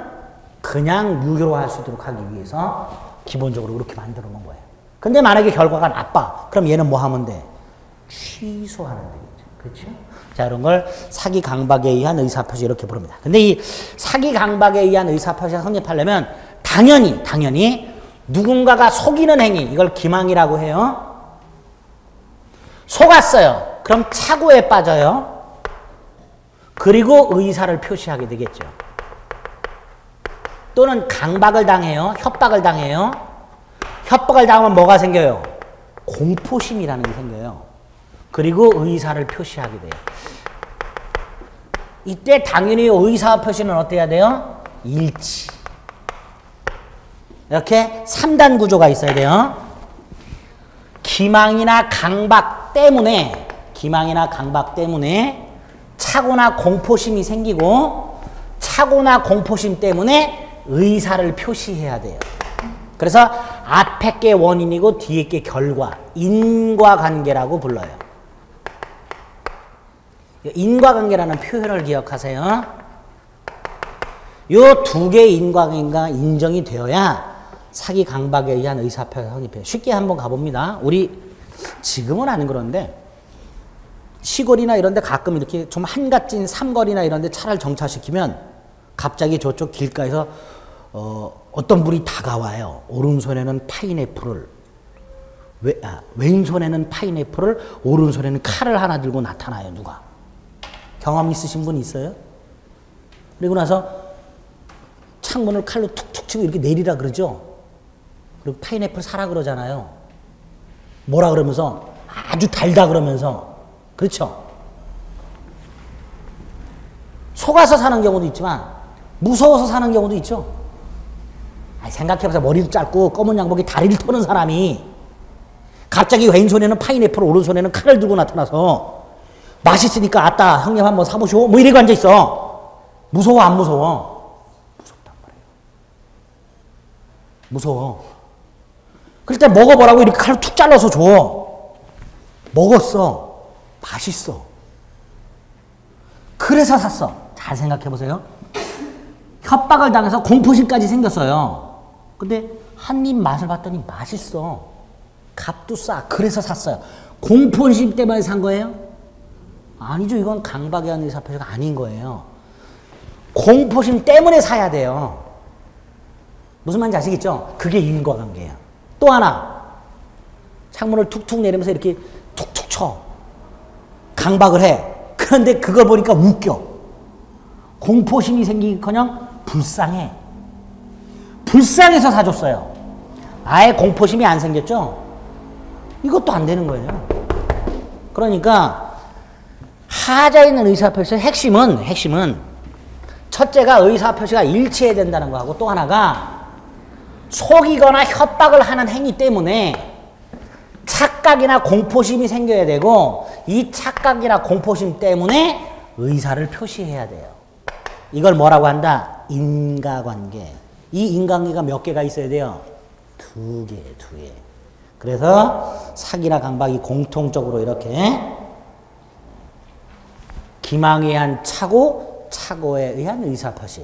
그냥 유효로 할 수 있도록 하기 위해서 기본적으로 그렇게 만들어 놓은 거예요. 근데 만약에 결과가 나빠. 그럼 얘는 뭐 하면 돼? 취소하는 되겠죠. 그렇죠? 자, 이런 걸 사기 강박에 의한 의사표시 이렇게 부릅니다. 근데 이 사기 강박에 의한 의사표시가 성립하려면 당연히 누군가가 속이는 행위, 이걸 기망이라고 해요. 속았어요. 그럼 착오에 빠져요. 그리고 의사를 표시하게 되겠죠. 또는 강박을 당해요. 협박을 당해요. 협박을 당하면 뭐가 생겨요? 공포심이라는 게 생겨요. 그리고 의사를 표시하게 돼요. 이때 당연히 의사 표시는 어때야 돼요? 일치. 이렇게 3단 구조가 있어야 돼요. 기망이나 강박 때문에 착오나 공포심이 생기고 착오나 공포심 때문에 의사를 표시해야 돼요. 그래서 앞에 게 원인이고 뒤에 게 결과, 인과관계라고 불러요. 인과관계라는 표현을 기억하세요. 요 두 개의 인과관계가 인정이 되어야 사기 강박에 의한 의사표시가 성립해요. 쉽게 한번 가봅니다. 우리 지금은 안 그런데 시골이나 이런 데 가끔 이렇게 좀 한갓진 삼거리나 이런 데 차를 정차시키면 갑자기 저쪽 길가에서 어떤 분이 다가와요. 오른손에는 파인애플을 왼손에는 파인애플을 오른손에는 칼을 하나 들고 나타나요. 누가? 경험 있으신 분 있어요? 그리고 나서 창문을 칼로 툭툭 치고 이렇게 내리라 그러죠. 그리고 파인애플 사라 그러잖아요. 뭐라 그러면서 아주 달다 그러면서. 그렇죠? 속아서 사는 경우도 있지만 무서워서 사는 경우도 있죠. 생각해보세요. 머리도 짧고 검은 양복에 다리를 터는 사람이 갑자기 왼손에는 파인애플 오른손에는 칼을 들고 나타나서 맛있으니까 아따 형님 한번 사보시오 뭐 이러고 앉아있어. 무서워 안 무서워? 무섭단 말이에요. 무서워. 그럴 때 먹어보라고 이렇게 칼을 툭 잘라서 줘. 먹었어. 맛있어. 그래서 샀어. 잘 생각해보세요. 협박을 당해서 공포심까지 생겼어요. 근데 한 입 맛을 봤더니 맛있어. 값도 싸. 그래서 샀어요. 공포심 때문에 산 거예요? 아니죠. 이건 강박에 의한 의사표시가 아닌 거예요. 공포심 때문에 사야 돼요. 무슨 말인지 아시겠죠? 그게 인과관계예요. 또 하나, 창문을 툭툭 내리면서 이렇게 툭툭 쳐. 강박을 해. 그런데 그걸 보니까 웃겨. 공포심이 생기기커녕 불쌍해. 불쌍해서 사줬어요. 아예 공포심이 안 생겼죠? 이것도 안 되는 거예요. 그러니까 하자에 있는 의사표시의 핵심은 첫째가 의사표시가 일치해야 된다는 거하고 또 하나가 속이거나 협박을 하는 행위 때문에 착각이나 공포심이 생겨야 되고 이 착각이나 공포심 때문에 의사를 표시해야 돼요. 이걸 뭐라고 한다? 인과관계. 이 인과관계가 몇 개가 있어야 돼요? 두 개. 그래서 사기나 강박이 공통적으로 이렇게 기망에 의한 착오, 착오에 의한 의사표시,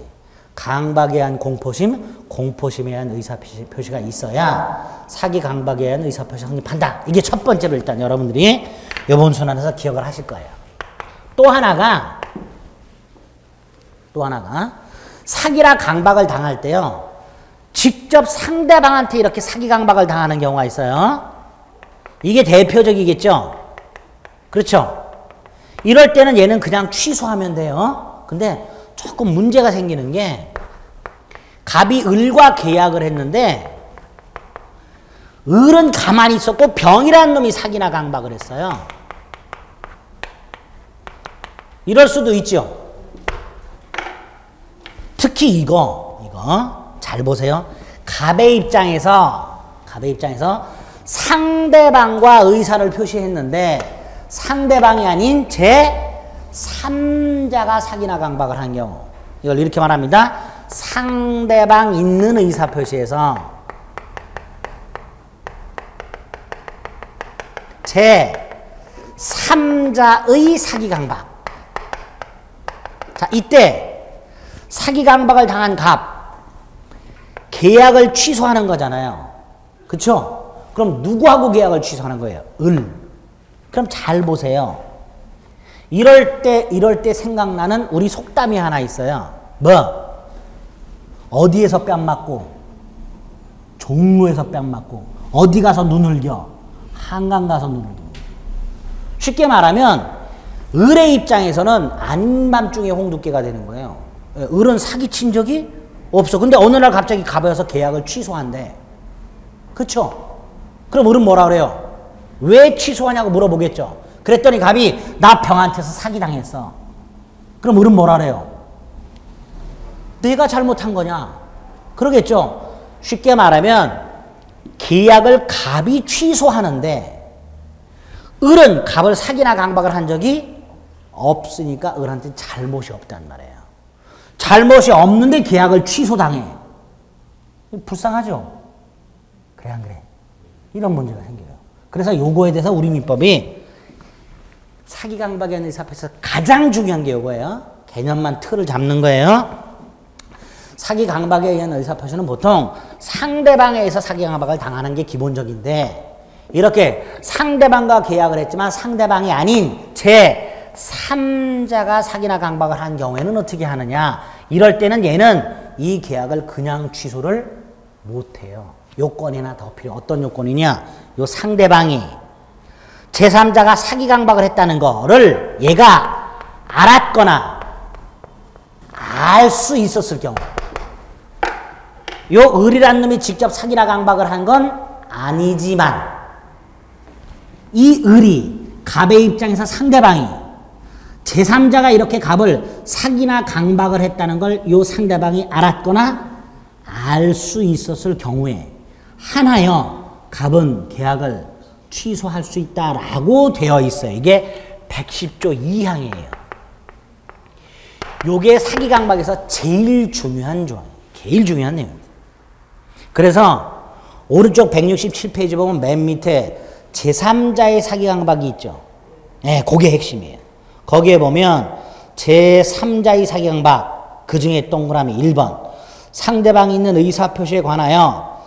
강박에 의한 공포심, 공포심에 의한 의사표시가 있어야 사기, 강박에 의한 의사표시가 성립한다. 이게 첫 번째로 일단 여러분들이 이번 순환에서 기억을 하실 거예요. 또 하나가 사기나 강박을 당할 때요. 직접 상대방한테 이렇게 사기, 강박을 당하는 경우가 있어요. 이게 대표적이겠죠? 그렇죠? 이럴 때는 얘는 그냥 취소하면 돼요. 근데 조금 문제가 생기는 게 갑이 을과 계약을 했는데 을은 가만히 있었고 병이라는 놈이 사기나 강박을 했어요. 이럴 수도 있죠. 특히 이거 잘 보세요. 갑의 입장에서 상대방과 의사를 표시했는데 상대방이 아닌 제3자가 사기나 강박을 한 경우, 이걸 이렇게 말합니다. 상대방 있는 의사표시에서 제3자의 사기 강박. 자, 이때 사기 강박을 당한 갑, 계약을 취소하는 거잖아요. 그쵸? 그럼 누구하고 계약을 취소하는 거예요? 을. 그럼 잘 보세요. 이럴 때 생각나는 우리 속담이 하나 있어요. 뭐? 어디에서 뺨 맞고, 종로에서 뺨 맞고, 어디 가서 눈을 겨? 한강 가서 눈을 겨. 쉽게 말하면, 을의 입장에서는 아닌 밤중에 홍두깨가 되는 거예요. 을은 사기친 적이 없어. 근데 어느 날 갑자기 갑에 와서 계약을 취소한대. 그쵸? 그럼 을은 뭐라 그래요? 왜 취소하냐고 물어보겠죠. 그랬더니 갑이 나 병한테서 사기당했어. 그럼 을은 뭐라 그래요? 내가 잘못한 거냐? 그러겠죠. 쉽게 말하면 계약을 갑이 취소하는데 을은 갑을 사기나 강박을 한 적이 없으니까 을한테 잘못이 없단 말이에요. 잘못이 없는데 계약을 취소당해. 불쌍하죠? 그래 안 그래? 이런 문제가 생겨요. 그래서 요거에 대해서 우리 민법이 사기, 강박에 의한 의사표시에서 가장 중요한 게 요거예요. 개념만 틀을 잡는 거예요. 사기, 강박에 의한 의사표시는 보통 상대방에 의해서 사기, 강박을 당하는 게 기본적인데 이렇게 상대방과 계약을 했지만 상대방이 아닌 제3자가 사기나 강박을 한 경우에는 어떻게 하느냐. 이럴 때는 얘는 이 계약을 그냥 취소를 못해요. 요건이나 더 필요. 어떤 요건이냐. 요 상대방이 제3자가 사기, 강박을 했다는 거를 얘가 알았거나 알 수 있었을 경우. 요 을이라는 놈이 직접 사기나 강박을 한 건 아니지만 이 을이 갑의 입장에서 상대방이 제3자가 이렇게 갑을 사기나 강박을 했다는 걸 요 상대방이 알았거나 알 수 있었을 경우에 하나여 갑은 계약을 취소할 수 있다라고 되어 있어요. 이게 110조 2항이에요. 요게 사기 강박에서 제일 중요한 조항이에요. 제일 중요한 내용입니다. 그래서 오른쪽 167페이지 보면 맨 밑에 제3자의 사기 강박이 있죠. 네, 그게 핵심이에요. 거기에 보면 제3자의 사기 강박, 그 중에 동그라미 1번. 상대방이 있는 의사표시에 관하여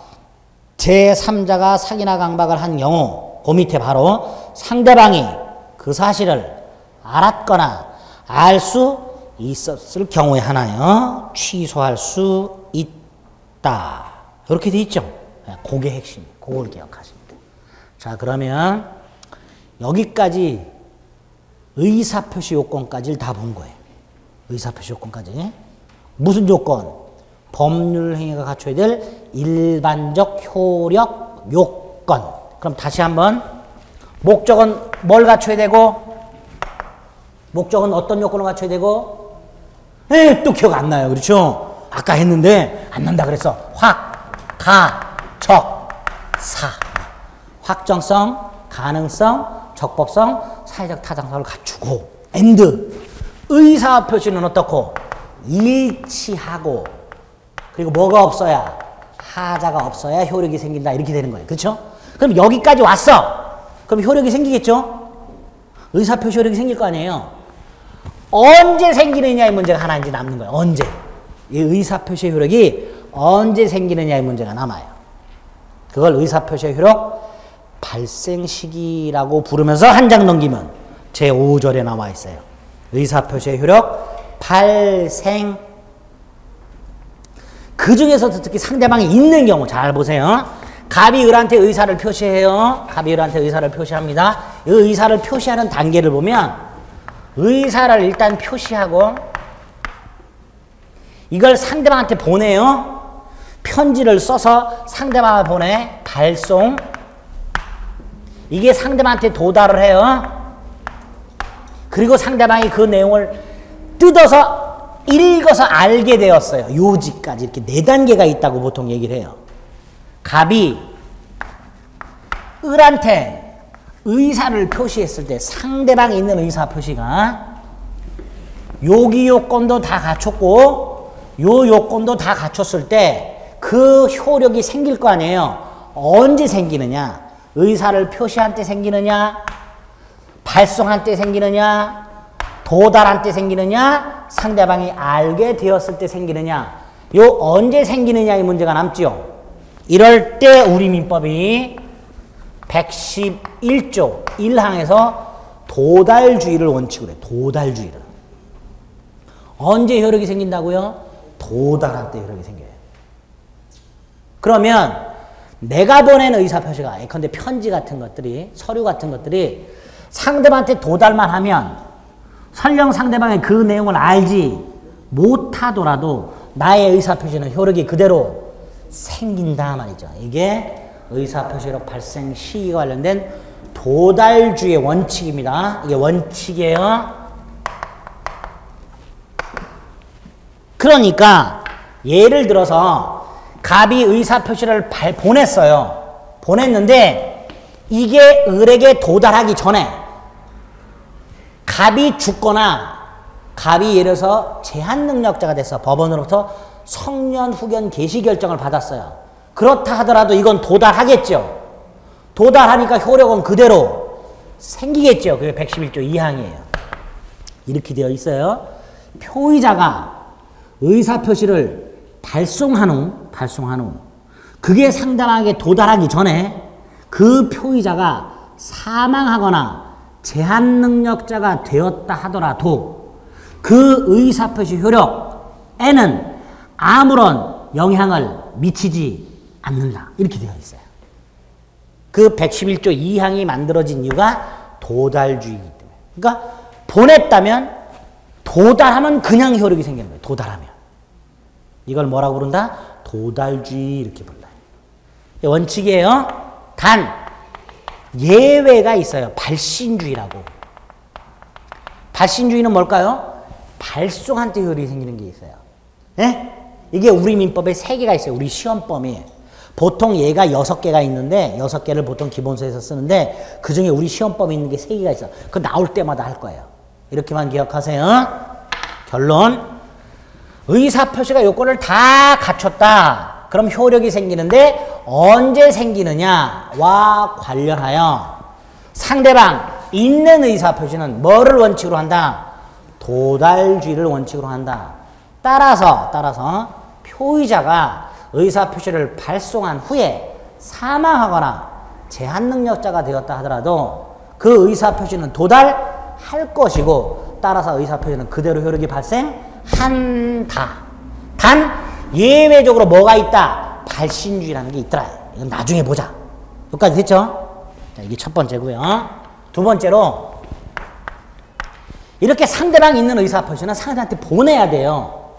제3자가 사기나 강박을 한 경우, 그 밑에 바로 상대방이 그 사실을 알았거나 알 수 있었을 경우에 하나요. 취소할 수 있다. 이렇게 돼 있죠. 그게 핵심. 그걸 기억하시면 돼요. 자, 그러면 여기까지 의사표시 요건까지를 다 본 거예요. 의사표시 요건까지. 무슨 요건? 법률 행위가 갖춰야 될 일반적 효력 요건. 그럼 다시 한번 목적은 뭘 갖춰야 되고 목적은 어떤 요건을 갖춰야 되고 또 기억 안 나요. 그렇죠? 아까 했는데 안 난다 그랬어. 확, 가, 적, 사. 확정성, 가능성, 적법성, 사회적 타당성을 갖추고 and 의사표시는 어떻고 일치하고 그리고 뭐가 없어야 하자가 없어야 효력이 생긴다 이렇게 되는 거예요. 그렇죠? 그럼 여기까지 왔어. 그럼 효력이 생기겠죠? 의사표시 효력이 생길 거 아니에요. 언제 생기느냐의 문제가 하나 이제 남는 거예요. 언제? 이 의사표시 효력이 언제 생기느냐의 문제가 남아요. 그걸 의사표시 효력 발생 시기라고 부르면서 한 장 넘기면 제5절에 나와 있어요. 의사표시 효력 발생 그 중에서도 특히 상대방이 있는 경우 잘 보세요. 갑이 을한테 의사를 표시해요. 갑이 을한테 의사를 표시합니다. 이 의사를 표시하는 단계를 보면 의사를 일단 표시하고 이걸 상대방한테 보내요. 편지를 써서 상대방한테 보내. 발송. 이게 상대방한테 도달을 해요. 그리고 상대방이 그 내용을 뜯어서 읽어서 알게 되었어요. 요지까지 이렇게 4단계가 있다고 보통 얘기를 해요. 갑이 을한테 의사를 표시했을 때 상대방이 있는 의사 표시가 요기 요건도 다 갖췄고 요 요건도 다 갖췄을 때 그 효력이 생길 거 아니에요. 언제 생기느냐? 의사를 표시한 때 생기느냐? 발송한 때 생기느냐? 도달한 때 생기느냐? 상대방이 알게 되었을 때 생기느냐? 요 언제 생기느냐의 문제가 남지요. 이럴 때 우리 민법이 111조 1항에서 도달주의를 원칙으로 해요. 도달주의를. 언제 효력이 생긴다고요? 도달한 때 효력이 생겨요. 그러면 내가 보낸 의사표시가 예컨대 편지 같은 것들이 서류 같은 것들이 상대방한테 도달만 하면 설령 상대방이 그 내용을 알지 못하더라도 나의 의사표시는 효력이 그대로 생긴다 말이죠. 이게 의사표시력 발생 시기와 관련된 도달주의 원칙입니다. 이게 원칙이에요. 그러니까 예를 들어서 갑이 의사표시를 보냈어요. 보냈는데 이게 을에게 도달하기 전에 갑이 죽거나 갑이 예를 들어서 제한능력자가 돼서 법원으로부터 성년 후견 개시 결정을 받았어요. 그렇다 하더라도 이건 도달하겠죠. 도달하니까 효력은 그대로 생기겠죠. 그게 111조 2항이에요. 이렇게 되어 있어요. 표의자가 의사표시를 발송한 후 그게 상대방에게 도달하기 전에 그 표의자가 사망하거나 제한능력자가 되었다 하더라도 그 의사표시 효력에는 아무런 영향을 미치지 않는다. 이렇게 되어 있어요. 그 111조 2항이 만들어진 이유가 도달주의이기 때문에. 그러니까 보냈다면 도달하면 그냥 효력이 생기는 거예요. 도달하면. 이걸 뭐라고 부른다? 도달주의 이렇게 불러요. 원칙이에요. 단 예외가 있어요. 발신주의라고. 발신주의는 뭘까요? 발송한 때 효력이 생기는 게 있어요. 네? 이게 우리 민법에 3개가 있어요. 우리 시험범위. 보통 얘가 6개가 있는데 6개를 보통 기본서에서 쓰는데 그중에 우리 시험범위 있는 게 3개가 있어요. 그거 나올 때마다 할 거예요. 이렇게만 기억하세요. 결론. 의사표시가 요건을 다 갖췄다. 그럼 효력이 생기는데 언제 생기느냐와 관련하여 상대방 있는 의사표시는 뭐를 원칙으로 한다? 도달주의를 원칙으로 한다. 따라서 표의자가 의사표시를 발송한 후에 사망하거나 제한능력자가 되었다 하더라도 그 의사표시는 도달하지 할 것이고 따라서 의사표시는 그대로 효력이 발생한다. 단 예외적으로 뭐가 있다? 발신주의라는 게 있더라. 이건 나중에 보자. 여기까지 됐죠? 자, 이게 첫 번째고요. 두 번째로 이렇게 상대방이 있는 의사표시는 상대한테 보내야 돼요.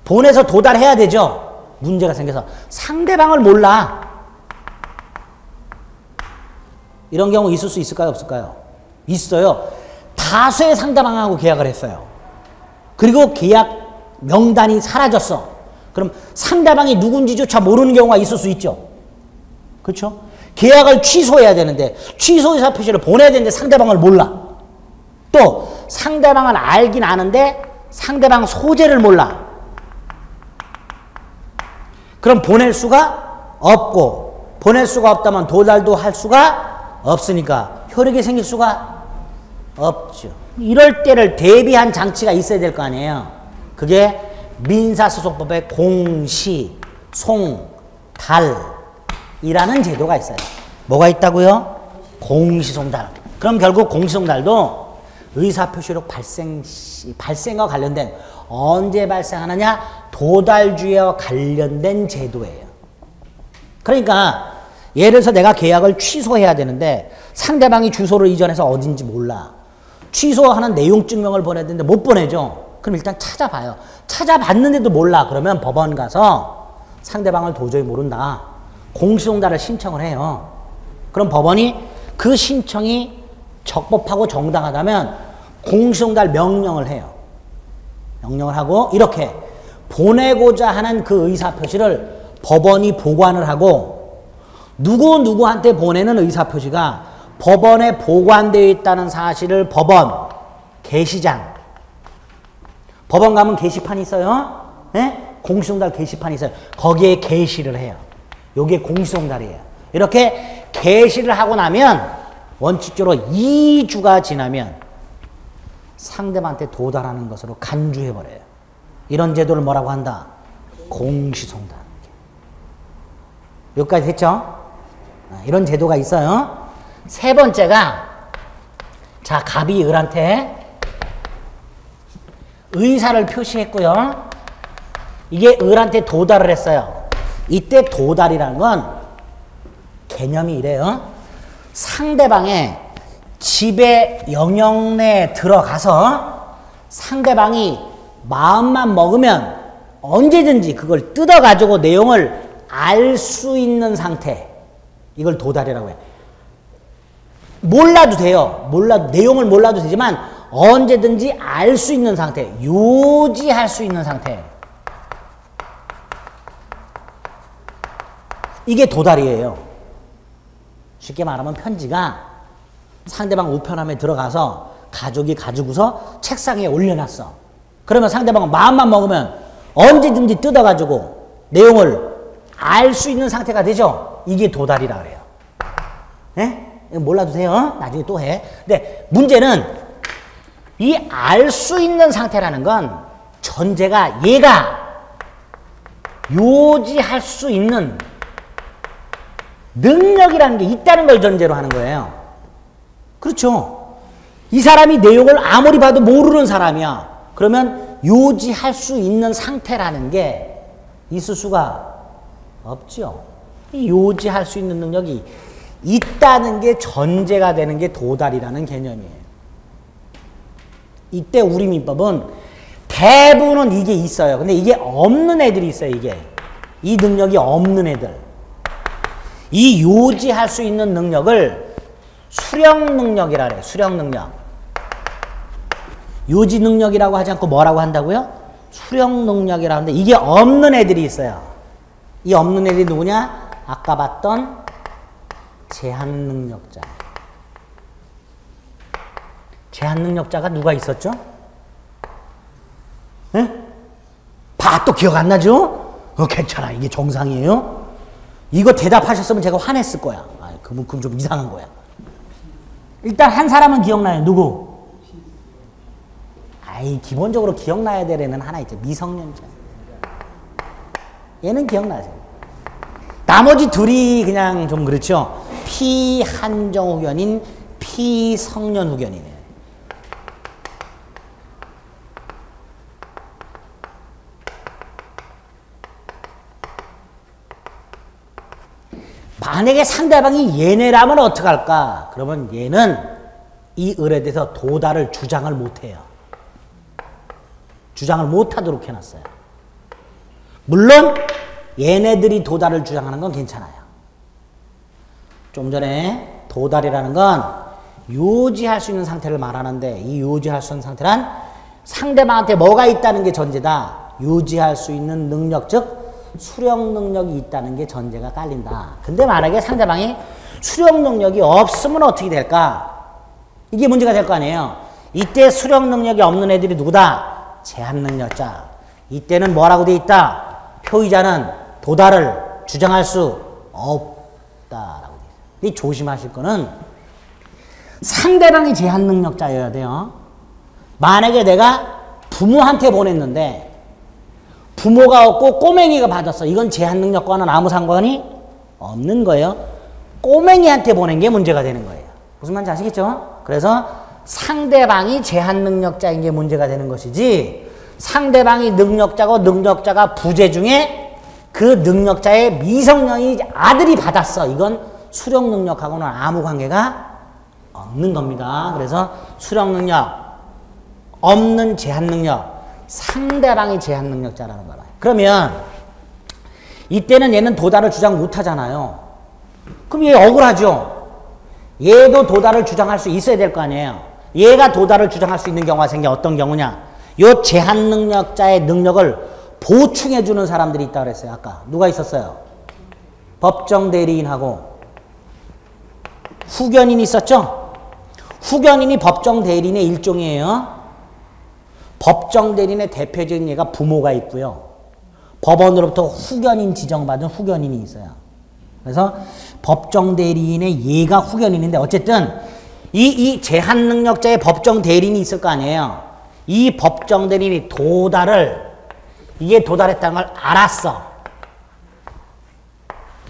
보내서 도달해야 되죠. 문제가 생겨서 상대방을 몰라. 이런 경우 있을 수 있을까요? 없을까요? 있어요. 다수의 상대방하고 계약을 했어요. 그리고 계약 명단이 사라졌어. 그럼 상대방이 누군지조차 모르는 경우가 있을 수 있죠. 그렇죠? 계약을 취소해야 되는데 취소 의사표시를 보내야 되는데 상대방을 몰라. 또 상대방을 알긴 아는데 상대방 소재를 몰라. 그럼 보낼 수가 없고 보낼 수가 없다면 도달도 할 수가 없으니까 효력이 생길 수가 없죠. 이럴 때를 대비한 장치가 있어야 될 거 아니에요. 그게 민사소송법의 공시송달이라는 제도가 있어요. 뭐가 있다고요? 공시송달. 그럼 결국 공시송달도 의사표시록 발생과 관련된 언제 발생하느냐? 도달주의와 관련된 제도예요. 그러니까 예를 들어서 내가 계약을 취소해야 되는데 상대방이 주소를 이전해서 어딘지 몰라. 취소하는 내용 증명을 보내야 되는데 못 보내죠. 그럼 일단 찾아봐요. 찾아봤는데도 몰라. 그러면 법원 가서 상대방을 도저히 모른다. 공시송달을 신청을 해요. 그럼 법원이 그 신청이 적법하고 정당하다면 공시송달 명령을 해요. 명령을 하고 이렇게 보내고자 하는 그 의사표시를 법원이 보관을 하고 누구한테 보내는 의사표시가 법원에 보관되어 있다는 사실을 법원, 게시장, 법원 가면 게시판이 있어요. 네? 공시송달 게시판이 있어요. 거기에 게시를 해요. 요게 공시송달이에요. 이렇게 게시를 하고 나면 원칙적으로 2주가 지나면 상대방한테 도달하는 것으로 간주해버려요. 이런 제도를 뭐라고 한다? 공시송달. 여기까지 됐죠? 이런 제도가 있어요. 세 번째가 자 갑이 을한테 의사를 표시했고요. 이게 을한테 도달을 했어요. 이때 도달이라는 건 개념이 이래요. 상대방의 집의 영역 내에 들어가서 상대방이 마음만 먹으면 언제든지 그걸 뜯어가지고 내용을 알 수 있는 상태. 이걸 도달이라고 해요. 몰라도 돼요. 내용을 몰라도 되지만 언제든지 알 수 있는 상태. 요지할 수 있는 상태. 이게 도달이에요. 쉽게 말하면 편지가 상대방 우편함에 들어가서 가족이 가지고서 책상 위에 올려놨어. 그러면 상대방은 마음만 먹으면 언제든지 뜯어가지고 내용을 알 수 있는 상태가 되죠. 이게 도달이라 그래요. 네? 몰라도 돼요. 나중에 또 해. 근데 문제는 이 알 수 있는 상태라는 건 전제가 얘가 요지할 수 있는 능력이라는 게 있다는 걸 전제로 하는 거예요. 그렇죠. 이 사람이 내용을 아무리 봐도 모르는 사람이야. 그러면 요지할 수 있는 상태라는 게 있을 수가 없죠. 이 요지할 수 있는 능력이 있다는 게 전제가 되는 게 도달이라는 개념이에요. 이때 우리 민법은 대부분은 이게 있어요. 근데 이게 없는 애들이 있어요. 이게 이 능력이 없는 애들. 이 요지할 수 있는 능력을 수령 능력이라 그래요. 수령 능력. 요지 능력이라고 하지 않고 뭐라고 한다고요? 수령 능력이라고 하는데 이게 없는 애들이 있어요. 이 없는 애들이 누구냐? 아까 봤던 제한 능력자. 제한 능력자가 누가 있었죠? 네? 또 기억 안 나죠? 괜찮아. 이게 정상이에요. 이거 대답하셨으면 제가 화냈을 거야. 그럼 좀 이상한 거야. 일단 한 사람은 기억나요. 누구? 기본적으로 기억나야 될 애는 하나 있죠. 미성년자. 얘는 기억나세요. 나머지 둘이 그냥 좀 그렇죠. 피한정 후견인 피성년 후견이네. 만약에 상대방이 얘네라면 어떡할까? 그러면 얘는 이 을에 대해서 도달을 주장을 못해요. 주장을 못하도록 해놨어요. 물론 얘네들이 도달을 주장하는 건 괜찮아요. 좀 전에 도달이라는 건 유지할 수 있는 상태를 말하는데 이 유지할 수 있는 상태란 상대방한테 뭐가 있다는 게 전제다. 유지할 수 있는 능력, 즉 수령 능력이 있다는 게 전제가 깔린다. 근데 만약에 상대방이 수령 능력이 없으면 어떻게 될까? 이게 문제가 될 거 아니에요. 이때 수령 능력이 없는 애들이 누구다? 제한 능력자. 이때는 뭐라고 돼 있다? 표의자는 도달을 주장할 수 없다라고 돼 있어요. 근데 조심하실 거는 상대방이 제한 능력자여야 돼요. 만약에 내가 부모한테 보냈는데 부모가 없고 꼬맹이가 받았어. 이건 제한 능력과는 아무 상관이 없는 거예요. 꼬맹이한테 보낸 게 문제가 되는 거예요. 무슨 말인지 아시겠죠? 그래서 상대방이 제한 능력자인 게 문제가 되는 것이지 상대방이 능력자고 능력자가 부재 중에 그 능력자의 미성년이 아들이 받았어. 이건 수령 능력하고는 아무 관계가 없는 겁니다. 그래서 수령 능력, 없는 제한 능력, 상대방이 제한 능력자라는 거예요. 그러면 이때는 얘는 도달을 주장 못 하잖아요. 그럼 얘 억울하죠. 얘도 도달을 주장할 수 있어야 될 거 아니에요. 얘가 도달을 주장할 수 있는 경우가 생겨. 어떤 경우냐? 요 제한 능력자의 능력을 보충해 주는 사람들이 있다고 그랬어요. 아까 누가 있었어요? 법정 대리인하고 후견인이 있었죠? 후견인이 법정 대리인의 일종이에요. 법정 대리인의 대표적인 예가 부모가 있고요. 법원으로부터 후견인 지정받은 후견인이 있어요. 그래서 법정 대리인의 예가 후견인인데 어쨌든 이 제한 능력자의 법정 대리인이 있을 거 아니에요. 이 법정 대리인이 이게 도달했다는 걸 알았어.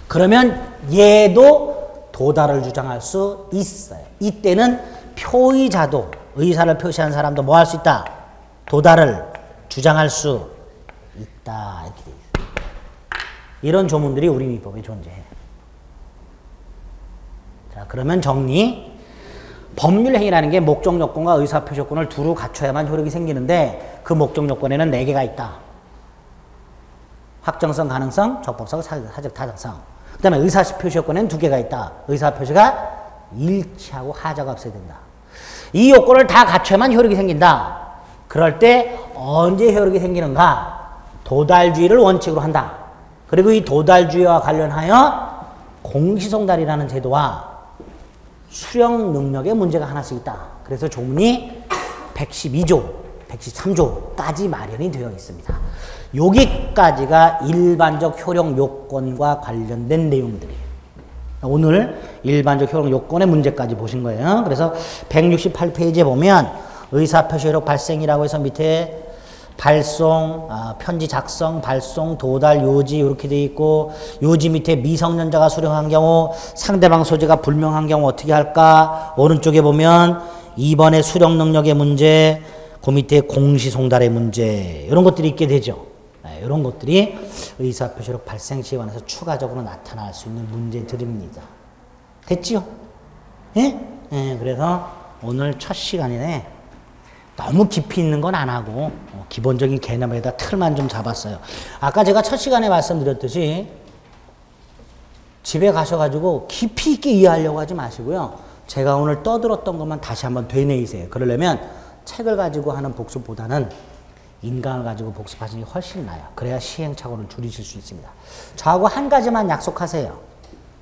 그러면 얘도 도달을 주장할 수 있어요. 이때는 표의자도 의사를 표시한 사람도 뭐 할 수 있다? 도달을 주장할 수 있다. 이렇게 돼 있어요. 이런 조문들이 우리 민법에 존재해요. 자, 그러면 정리. 법률행위라는 게 목적 요건과 의사 표시 요건을 두루 갖춰야만 효력이 생기는데 그 목적 요건에는 4개가 있다. 확정성, 가능성, 적법성, 사적 타당성. 그 다음에 의사 표시 요건에는 2개가 있다. 의사 표시가 일치하고 하자가 없어야 된다. 이 요건을 다 갖춰야만 효력이 생긴다. 그럴 때 언제 효력이 생기는가? 도달주의를 원칙으로 한다. 그리고 이 도달주의와 관련하여 공시송달이라는 제도와 수령 능력에 문제가 하나씩 있다. 그래서 조문이 112조, 113조까지 마련이 되어 있습니다. 여기까지가 일반적 효력 요건과 관련된 내용들이에요. 오늘 일반적 효력 요건의 문제까지 보신 거예요. 그래서 168페이지에 보면 의사표시 효력 발생이라고 해서 밑에 발송, 편지 작성, 발송, 도달, 요지 이렇게 돼 있고 요지 밑에 미성년자가 수령한 경우 상대방 소재가 불명한 경우 어떻게 할까? 오른쪽에 보면 2번의 수령 능력의 문제, 그 밑에 공시송달의 문제 이런 것들이 있게 되죠. 이런 것들이 의사표시 효력 발생 시에 관해서 추가적으로 나타날 수 있는 문제들입니다. 됐지요? 예? 예, 그래서 오늘 첫 시간이네. 너무 깊이 있는 건 안 하고 기본적인 개념에다 틀만 좀 잡았어요. 아까 제가 첫 시간에 말씀드렸듯이 집에 가셔가지고 깊이 있게 이해하려고 하지 마시고요. 제가 오늘 떠들었던 것만 다시 한번 되뇌이세요. 그러려면 책을 가지고 하는 복습보다는 인강을 가지고 복습하시는 게 훨씬 나아요. 그래야 시행착오를 줄이실 수 있습니다. 저하고 한 가지만 약속하세요.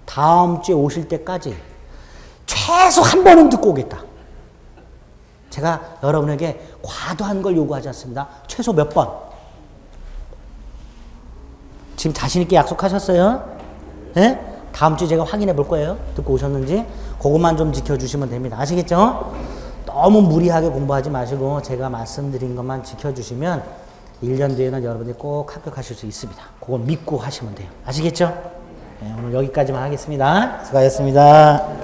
다음 주에 오실 때까지 최소 한 번은 듣고 오겠다. 제가 여러분에게 과도한 걸 요구하지 않습니다. 최소 몇 번? 지금 자신 있게 약속하셨어요? 네? 다음 주에 제가 확인해 볼 거예요. 듣고 오셨는지. 그것만 좀 지켜주시면 됩니다. 아시겠죠? 너무 무리하게 공부하지 마시고 제가 말씀드린 것만 지켜주시면 1년 뒤에는 여러분들이 꼭 합격하실 수 있습니다. 그걸 믿고 하시면 돼요. 아시겠죠? 네, 오늘 여기까지만 하겠습니다. 수고하셨습니다.